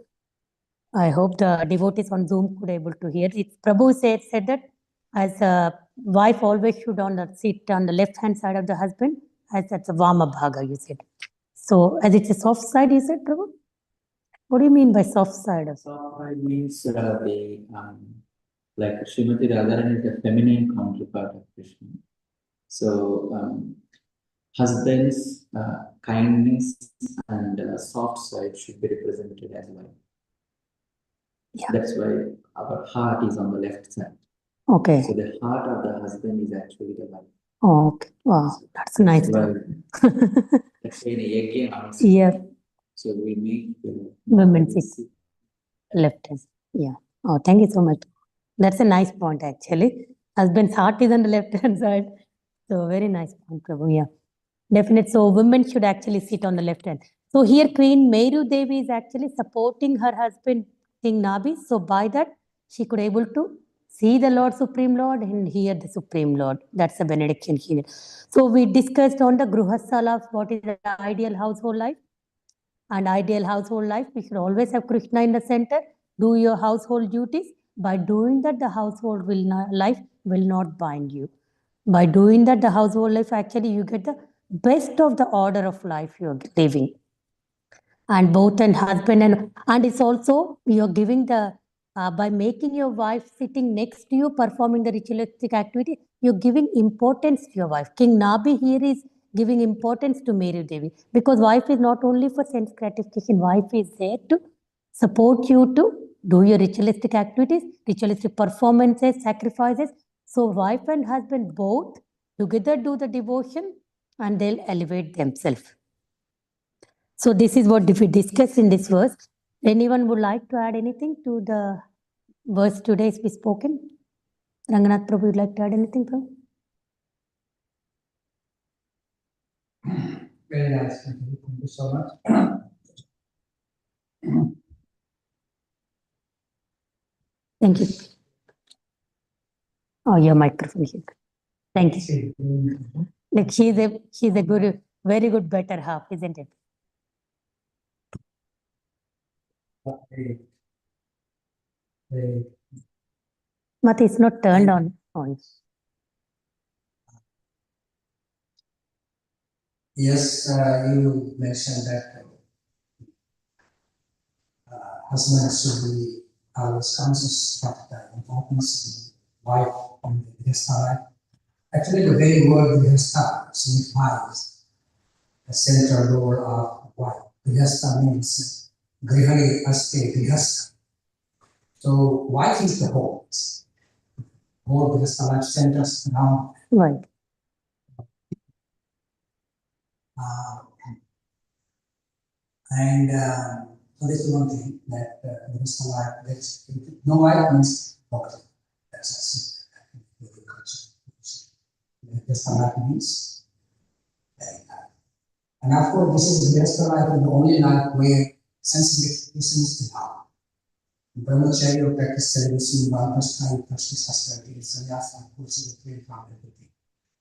I hope the devotees on Zoom could able to hear it. Prabhu said that as a wife always should sit on the left-hand side of the husband, as that's a Vama Bhaga, you said. So as it's a soft side, you said, Prabhu? What do you mean by soft side? Soft side means like Srimati Radharani is the feminine counterpart of Krishna. So husband's kindness and soft side should be represented as well. Yeah. That's why our heart is on the left side. Okay. So the heart of the husband is actually the wife. Oh, okay. Wow, that's nice. That's very yeah. So we make the women sit left hand. Yeah. Oh, thank you so much. That's a nice point, actually. Husband's heart is on the left hand side. So very nice point, Prabhu. Yeah. Definitely. So women should actually sit on the left hand. So here Queen Meru Devi is actually supporting her husband, King Nabi. So by that, she could able to see the Lord Supreme Lord and hear the Supreme Lord. That's a benediction here. So we discussed on the Gruhasala of what is the ideal household life. And ideal household life, we should always have Krishna in the center. Do your household duties. By doing that, the household life will not bind you. By doing that, the household life, actually, you get the best of the order of life you're living. And both and husband and it's also, you're giving the, by making your wife sitting next to you, performing the ritualistic activity, you're giving importance to your wife. King Nabi here is giving importance to Meru Devi, because wife is not only for sense gratification, wife is there to support you to do your ritualistic activities, ritualistic performances, sacrifices. So wife and husband both together do the devotion and they'll elevate themselves. So this is what we discussed in this verse. Anyone would like to add anything to the verse today is spoken? Ranganath Prabhu, would like to add anything, Prabhu? Very nice. Thank you so much. Thank you. Oh, your microphone here. Thank you. Like she's a good, very good better half, isn't it? But it's not turned on. Yes, you mentioned that husbands should be always conscious of the importance of wife in the Grihastha life. Actually, the very word Grihastha signifies the central role of wife. Grihastha means Grihari Aste Grihastha. So, wife is the whole. Whole Grihastha life centers around. Right. And so this is one thing that Grihastha life, that's no wife means bhakti. That's a simple culture. Grihastha life means very life. And of course, this is Grihastha life is the only life where sensibility is allowed. Brahmacharya or practice celibacy, Vanaprastha, practice austerity, sannyasa, of course, is a great from everything.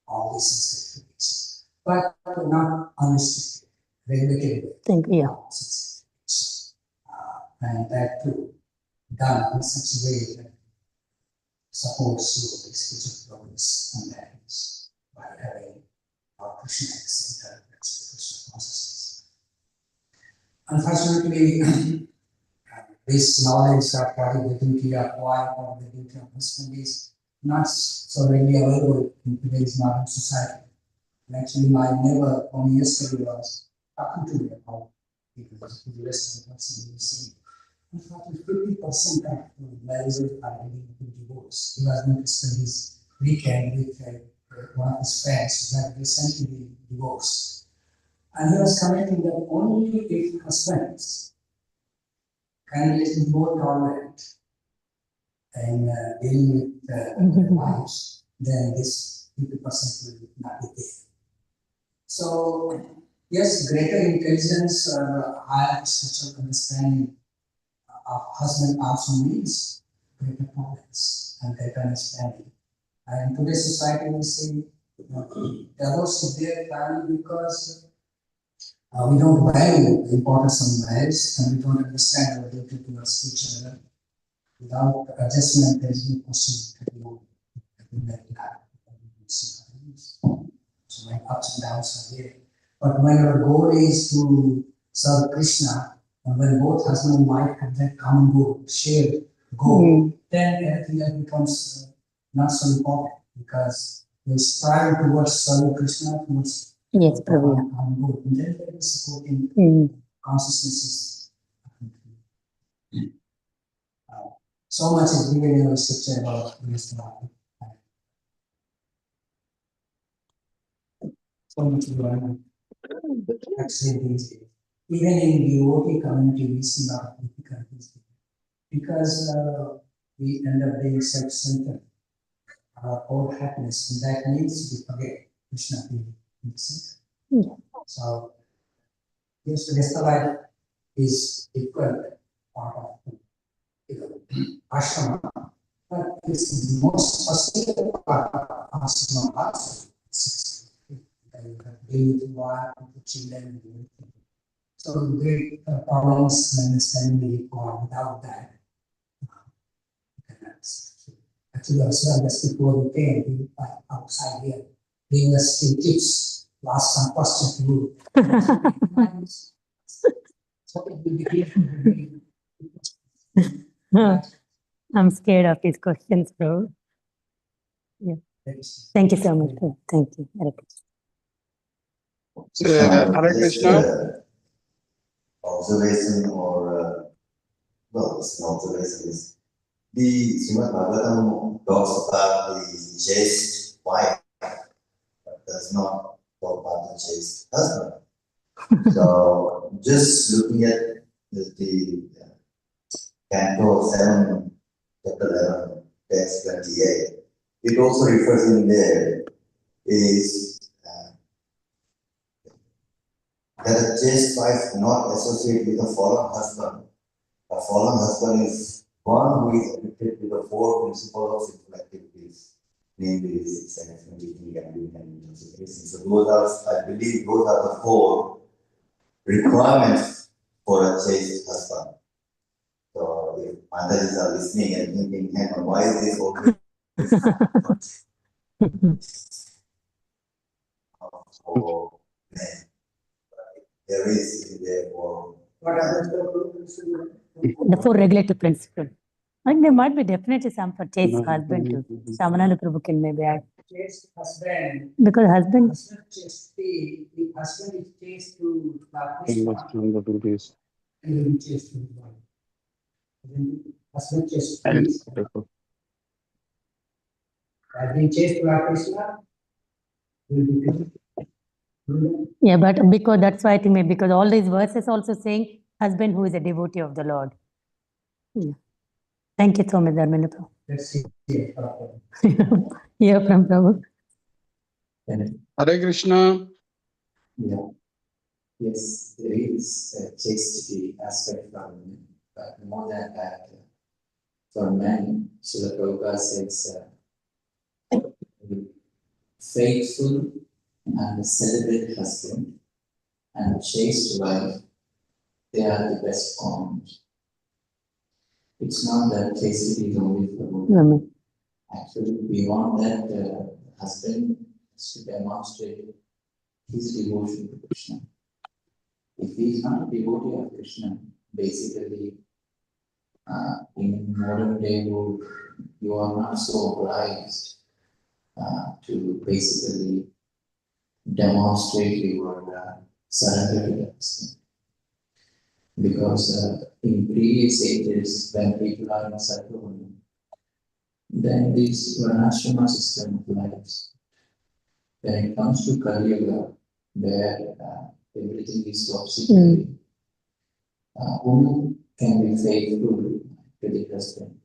All these sensibilities. But not unrestricted, regulated. Thank you. And that too, done in such a way that supports you the spiritual progress and happiness by having our Krishna at the center, that's the Krishna consciousness. Unfortunately, this knowledge of what is the duty of wife or the duty of husband is not so readily available in today's modern society. And actually, my neighbor only yesterday was talking to me about it because the rest of the person was saying, unfortunately, 50% of marriages are ending in divorce. He was going to spend his weekend with one of his friends who had recently been divorced. And he was commenting that only if husbands can be more tolerant and dealing with their wives, then this 50% will not be there. So, yes, greater intelligence or higher spiritual understanding of husband also means greater tolerance and greater understanding. And in today's society, we see divorce is there primarily because we don't value the importance of marriage and we don't understand our duty towards each other. Without adjustment, there is no question that we won't marry life. So my ups and downs are there. But when our goal is to serve Krishna, and when both husband and wife have that common goal, shared goal, then everything else becomes not so important because we strive towards serving Krishna, towards Yes, Prabhu. common goal. And then there is supporting consciousnesses. So much is given in our scripture about Krishna. So much is going actually these days. Even in the devotee community, we see a lot of difficulties because we end up being self-centered, our own happiness, and that means we forget Krishna being in the center. So, yes, Grihastha life is equal part of ashrama, but it's the most possible part of ashrama also. You have dealing with wife, with children, and everything. So great tolerance and understanding required. Without that, actually, also just before we came, we outside here, giving us few tips. Last some question to you. So it will be I'm scared of these questions, bro. Yeah. Thank you so much. Bro. Thank you. Hare Krishna. Hare Krishna. Observation or well, it's an observation is the Śrīmad-Bhāgavatam talks about the chaste wife, but does not talk about the chaste husband. So just looking at the Canto 7, chapter 11, text 28, it also refers in there is that a chaste wife not associate with a fallen husband. A fallen husband is one who is addicted to the four principles of sexual activities, namely sex, eating, gambling, and intoxication. So those are, I believe, those are the four requirements for a chaste husband. So if Matajis are listening and thinking, hang on, why is this always for men? There is in there for What are the The four regulative principles. I think there might be definitely some for chaste husband too. Shamananda Prabhu can maybe add. chaste husband? Because husband, Husband chastity, if husband is chaste to Krishna, he will be chaste to his wife. Then husband chaste to his wife. Has been chaste to Krishna, will be yeah, but because that's why I think maybe because all these verses also saying husband who is a devotee of the Lord. Yeah. Thank you so much, Dharmendra Prabhu. let's see. Here. Hear from Prabhu. Hare Krishna. Yeah. Yes, there is a chastity aspect from women, but more than that, for men, Srila Prabhupada says, faithful and celebrate husband and chaste wife, they are the best form. It's not that chastity is only for women. Amen. Actually, we want that husband to demonstrate his devotion to Krishna. If he is not a devotee of Krishna, basically, in modern day world, you are not so obliged to basically demonstrate your surrender to the husband. Because in previous ages, when people are in Sattva, then this Varnashrama system applies. When it comes to Kali Yuga, where everything is topsy-turvy, women can be faithful to the husband.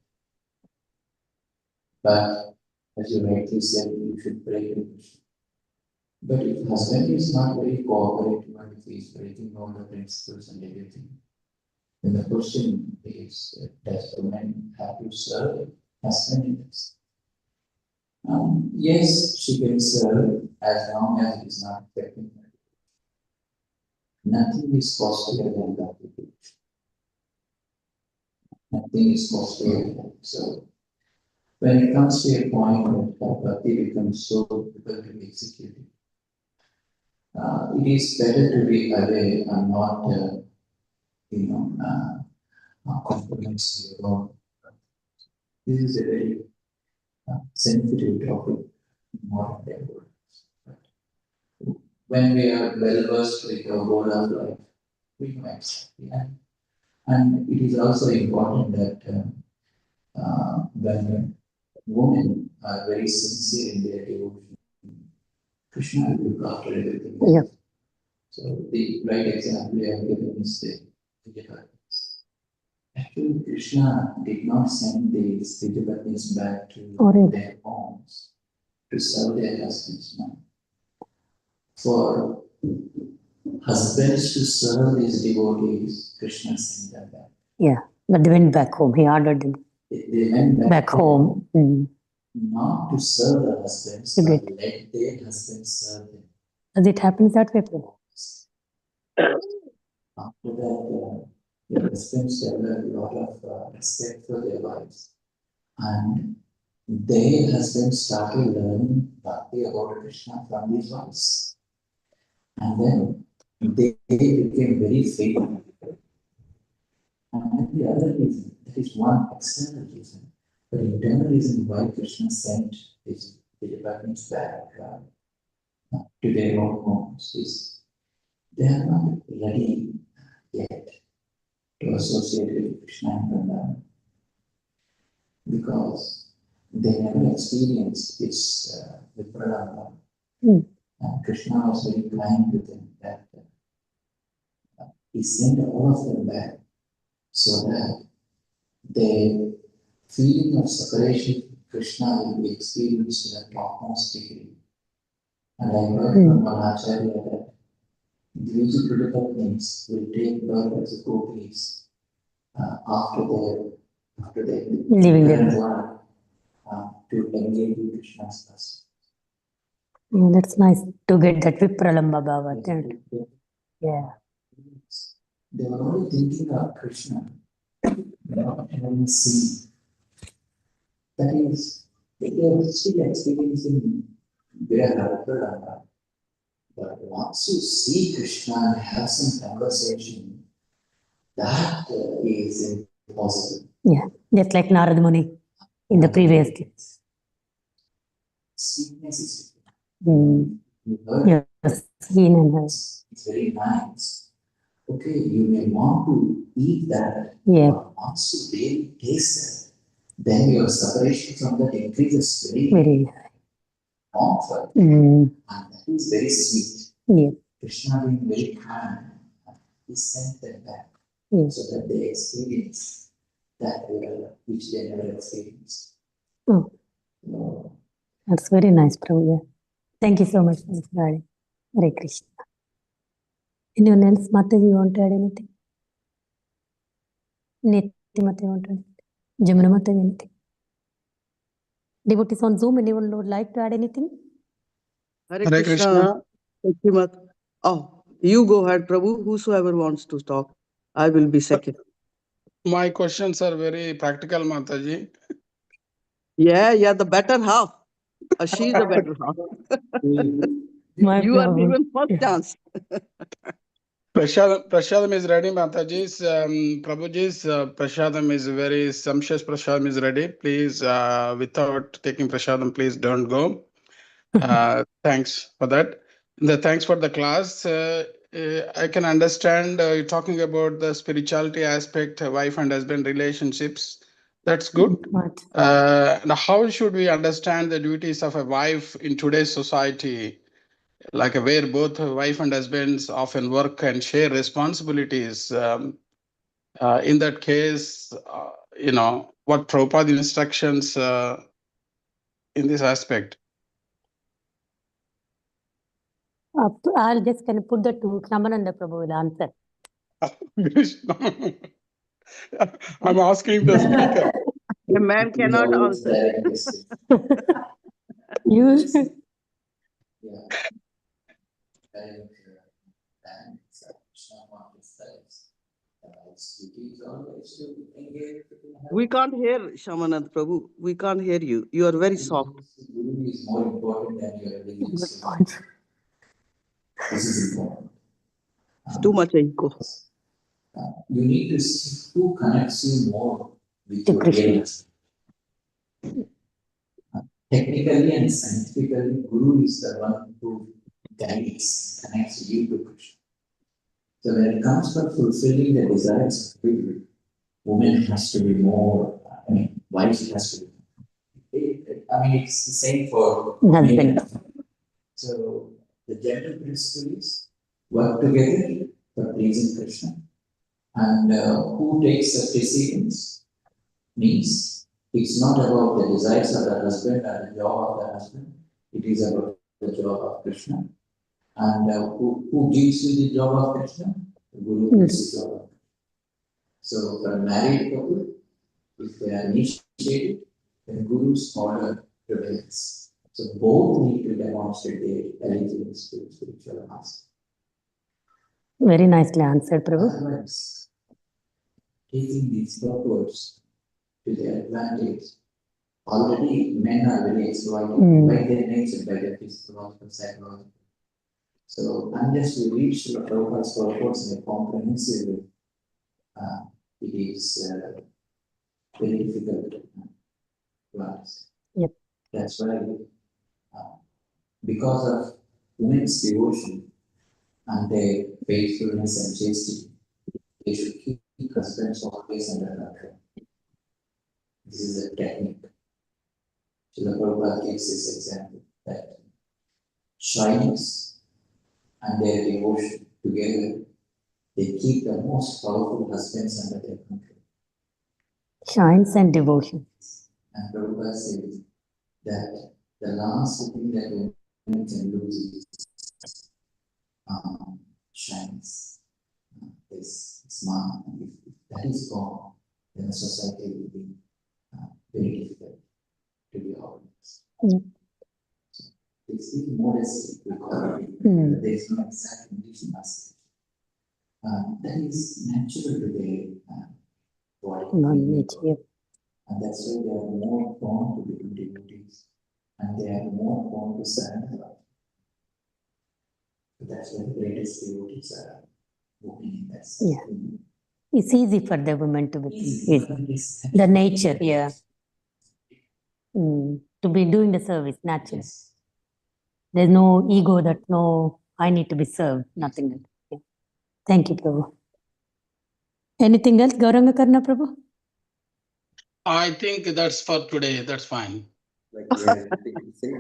But as you rightly said, you should pray to Krishna. But if husband is not very cooperative and if he is breaking all the principles and everything, then the question is, does the man have to serve husband in this? Yes, she can serve as long as it is not affecting her. Nothing is costlier than that. Nothing is costlier than that. So when it comes to a point that bhakti becomes so difficult to be executed, it is better to be away and not, compromise your own. This is a very sensitive topic in modern day world. When we are well versed with the goal of life, we know exactly. And it is also important that when women are very sincere in their devotion, Krishna will look after everything. Yeah. So the right example I have given is the kirtans. Actually, Krishna did not send the devotees back to their homes to serve their husbands. No. For husbands to serve his devotees, Krishna sent them back. Yeah, but they went back home. He ordered them They went back home. not to serve the husbands, but let their husbands serve them. Does it happen that way, Prabhu? After that, the husbands develop a lot of respect for their wives. And their husbands started learning bhakti about Krishna from these wives. And then they became very faithful. And the other reason, that is one external reason. But internal reason why Krishna sent his devotees back to their own homes is they are not ready yet to associate with Krishna and Vrindavan because they never experienced this with Prahlada. And Krishna was very kind to them that he sent all of them back so that their feeling of separation from Krishna will be experienced to the topmost degree. And I heard from one Acharya that individual critical things will take birth as devotees after their Leaving current them. life to engage in Krishna's pastimes. Yeah, that's nice to get that Vipralamba Bhava. Yeah. They were only thinking of Krishna, not having seen. That is, they were still experiencing Viraha. But once you see Krishna and have some conversation, that is impossible. Yeah. Just like Narad Muni in the previous days. Sweetness is Mm. you heard Yes. Seen and heard. it's very nice. Okay, you may want to eat that, Yeah. but once you really taste that, then your separation from that increases very Very. often, Mm. and that is very sweet. Yeah. Krishna being very kind, he sent them back Yeah. so that they experience that which they never experienced. Oh, No. that's very nice, Prabhu. Yeah. Thank you so much, Mr. Hari. Hare Krishna. Anyone else? Mataji, you want to add anything? Niti Mataji, you want to add anything? Jamuna Mataji, anything? Devotees on Zoom, anyone would like to add anything? Hare Hare Krishna. Sacimata. Oh, you go ahead, Prabhu. Whosoever wants to talk, I will be second. My questions are very practical, Mataji. Yeah, the better half. She is the better half. My You are Prabhu. given first chance. Prashadam is ready, Mataji's. Prabhuji's Prashadam is very sumptuous. Prashadam is ready. Please, without taking Prashadam, please don't go. Thanks for that. Thanks for the class. I can understand you're talking about the spirituality aspect, wife and husband relationships. That's good. What? Now, how should we understand the duties of a wife in today's society? Like where both wife and husbands often work and share responsibilities. In that case, what Prabhupada instructions in this aspect? I'll just kind of put that to Ramananda Prabhu will answer. I'm asking the speaker. A man cannot answer. You. Yeah. And Krishna wants us. Its duty is always to engage with the We can't hear Shamanand Prabhu. We can't hear you. You are very soft. Guru is more important than your Good religious. point. This is important. It's too much echo. You need to see who connects you more with To your Krishna. real husband. Technically and scientifically, Guru is the one who guides, connects you to Krishna. So when it comes to fulfilling the desires of people, woman has to be more, wife has to be. It's the same for Husband. men. So the general principle is work together for pleasing Krishna. And who takes the precedence means it's not about the desires of the husband and the job of the husband. It is about the job of Krishna. And who gives you the job of Krishna? The Guru gives the job of Krishna. So for a married couple, if they are initiated, then Guru's order prevails. So both need to demonstrate their allegiance to spiritual master. Very nicely answered, Prabhu. Otherwise, taking these words to their advantage, already men are very exploited by their nature, by their physiological, psychological. So unless we reach the Prabhupada's purpose in a comprehensive way, it is very difficult to understand. Yep. That's why, because of women's devotion and their faithfulness and chastity, they should keep husbands always under control. This is a technique. Srila Prabhupada gives this example that shyness and their devotion together, they keep the most powerful husbands under their control. Shines and devotion. And Prabhupada says that the last thing that women can lose is shrines, this man. If that is gone, then the society will be very difficult to be organized. Mm. So it's modesty required. Mm. There is no exact English message. That is natural to the body. Non-nature, yeah. And that's why they are more prone to become devotees, and they are more prone to surrender. So that's why the greatest devotees are working in that sense. Yeah. It's easy for the women to be Easy. the nature, yeah. To be doing the service, natural. Yes. There's no ego that no, I need to be served, nothing like that. Yeah. Thank you, Prabhu. Anything else, Gauranga Karna, Prabhu? I think that's for today. That's fine. Like we have anything to say.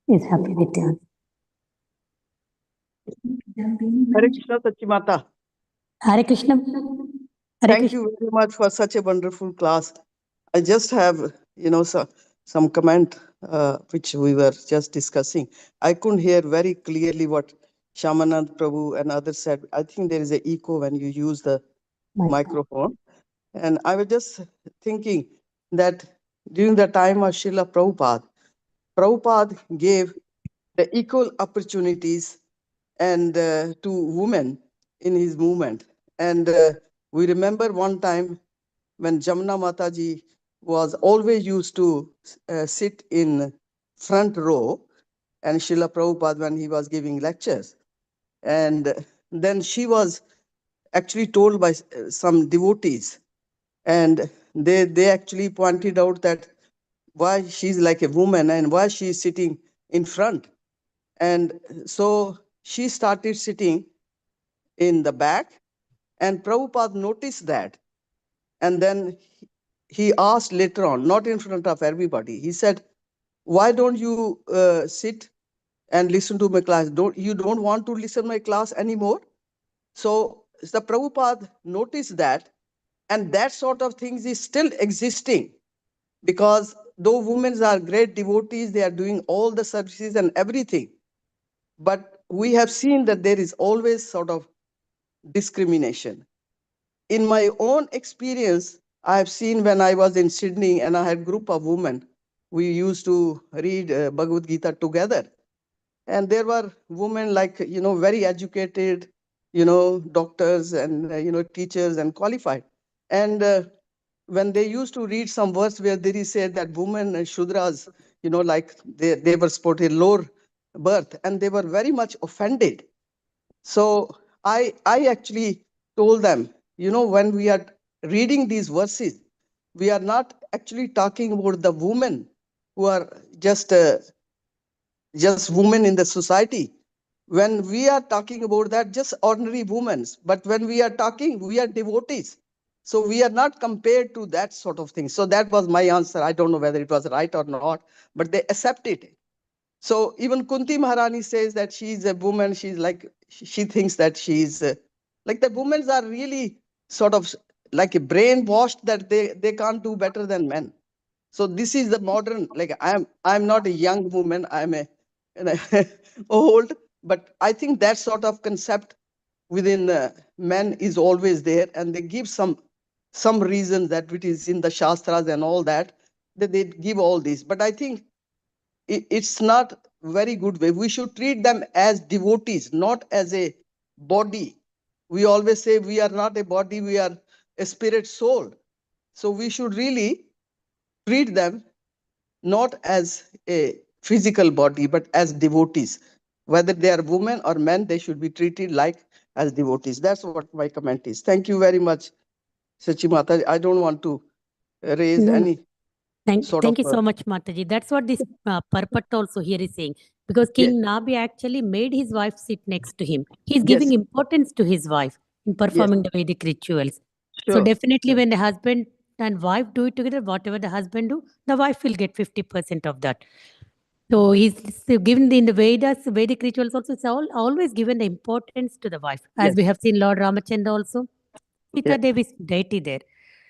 Is happy with you. Hare Krishna, Sacimata. Hare Krishna. Hare Thank Krishna. you very much for such a wonderful class. I just have, some comment which we were just discussing. I couldn't hear very clearly what Shamanand Prabhu and others said. I think there is an echo when you use the microphone. And I was just thinking that during the time of Srila Prabhupada, Prabhupada gave the equal opportunities and to women in his movement. And we remember one time when Jamna Mataji was always used to sit in front row, and Srila Prabhupada when he was giving lectures. And then she was actually told by some devotees, and they actually pointed out that why she's like a woman and why she's sitting in front. And so she started sitting in the back, and Prabhupada noticed that. And then he asked later on, not in front of everybody, he said, why don't you sit and listen to my class? You don't want to listen to my class anymore? So the Prabhupada noticed that, and that sort of things is still existing, because though women are great devotees, they are doing all the services and everything. But we have seen that there is always sort of discrimination. In my own experience, I have seen when I was in Sydney and I had a group of women, we used to read Bhagavad Gita together. And there were women like, very educated, doctors and, teachers and qualified. And when they used to read some verse where there is said that women and Shudras, like they were supported lower birth, and they were very much offended. So I actually told them, when we are reading these verses, we are not actually talking about the women who are just women in the society. When we are talking about that, just ordinary women. But when we are talking, we are devotees. So we are not compared to that sort of thing. So that was my answer. I don't know whether it was right or not, but they accepted it. So even Kunti Maharani says that she's a woman. She's like, she thinks that she's like the women are really sort of like a brainwashed that they can't do better than men. So this is the modern, like I'm not a young woman, I'm a old, but I think that sort of concept within men is always there, and they give some reasons that it is in the Shastras and all that they give all this. But I think it's not very good way. We should treat them as devotees, not as a body. We always say we are not a body, we are a spirit soul. So we should really treat them not as a physical body, but as devotees. Whether they are women or men, they should be treated like as devotees. That's what my comment is. Thank you very much, Sacimata. I don't want to raise any Thank you so much, Mataji. That's what this purport also here is saying. Because King Nabi actually made his wife sit next to him. He's giving importance to his wife in performing the Vedic rituals. So definitely when the husband and wife do it together, whatever the husband do, the wife will get 50% of that. So he's given in the Vedas, Vedic rituals also, it's always given the importance to the wife. As we have seen Lord Ramachandra also, Sita Devi is deity there.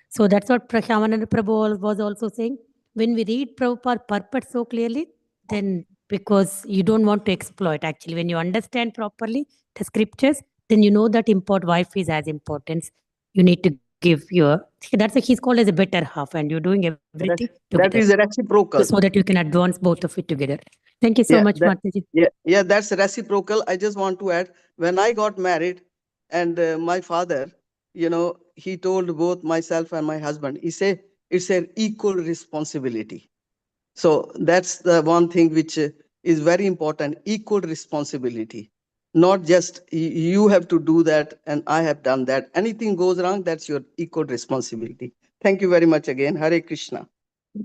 So that's what Shamananda Prabhu was also saying. When we read Prabhupada purport so clearly, then because you don't want to exploit. Actually, when you understand properly the scriptures, then you know that wife is as important. You need to give your, he's called as a better half, and you're doing everything That together is reciprocal. so that you can advance both of it together. Thank you so Yeah, much, that- Mataji. Yeah, that's reciprocal. I just want to add, when I got married and my father, he told both myself and my husband, he said, it's an equal responsibility. So that's the one thing which is very important, equal responsibility. Not just you have to do that and I have done that. Anything goes wrong, that's your equal responsibility. Thank you very much again. Hare Krishna.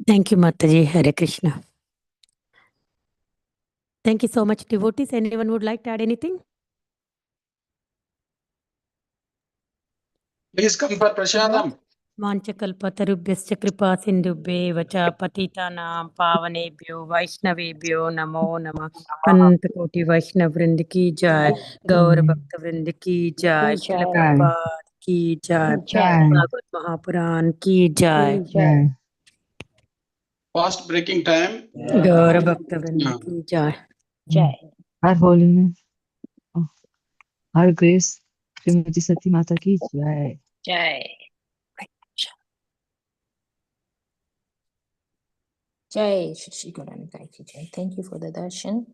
Thank you, Mataji. Hare Krishna. Thank you so much, devotees. Anyone would like to add anything? Please come for Prashadam. Manchakalpatarubhyascha kripa sindhubhyeva cha patitanam pavanebhyo vaishnavebhyo namo namah. Antakoti Vaishnav Vrind ki jai, Gaur Bhakta Vrind ki jai, Srila Prabhupada ki jai, Bhagavad Mahapuran ki jai, Fast breaking time. Gaur Bhakta Vrind ki jai. Our Holiness, our Grace, Srimati Sacimata ki jai. Jai Shri Gauranga Ki Jai. Thank you for the darshan.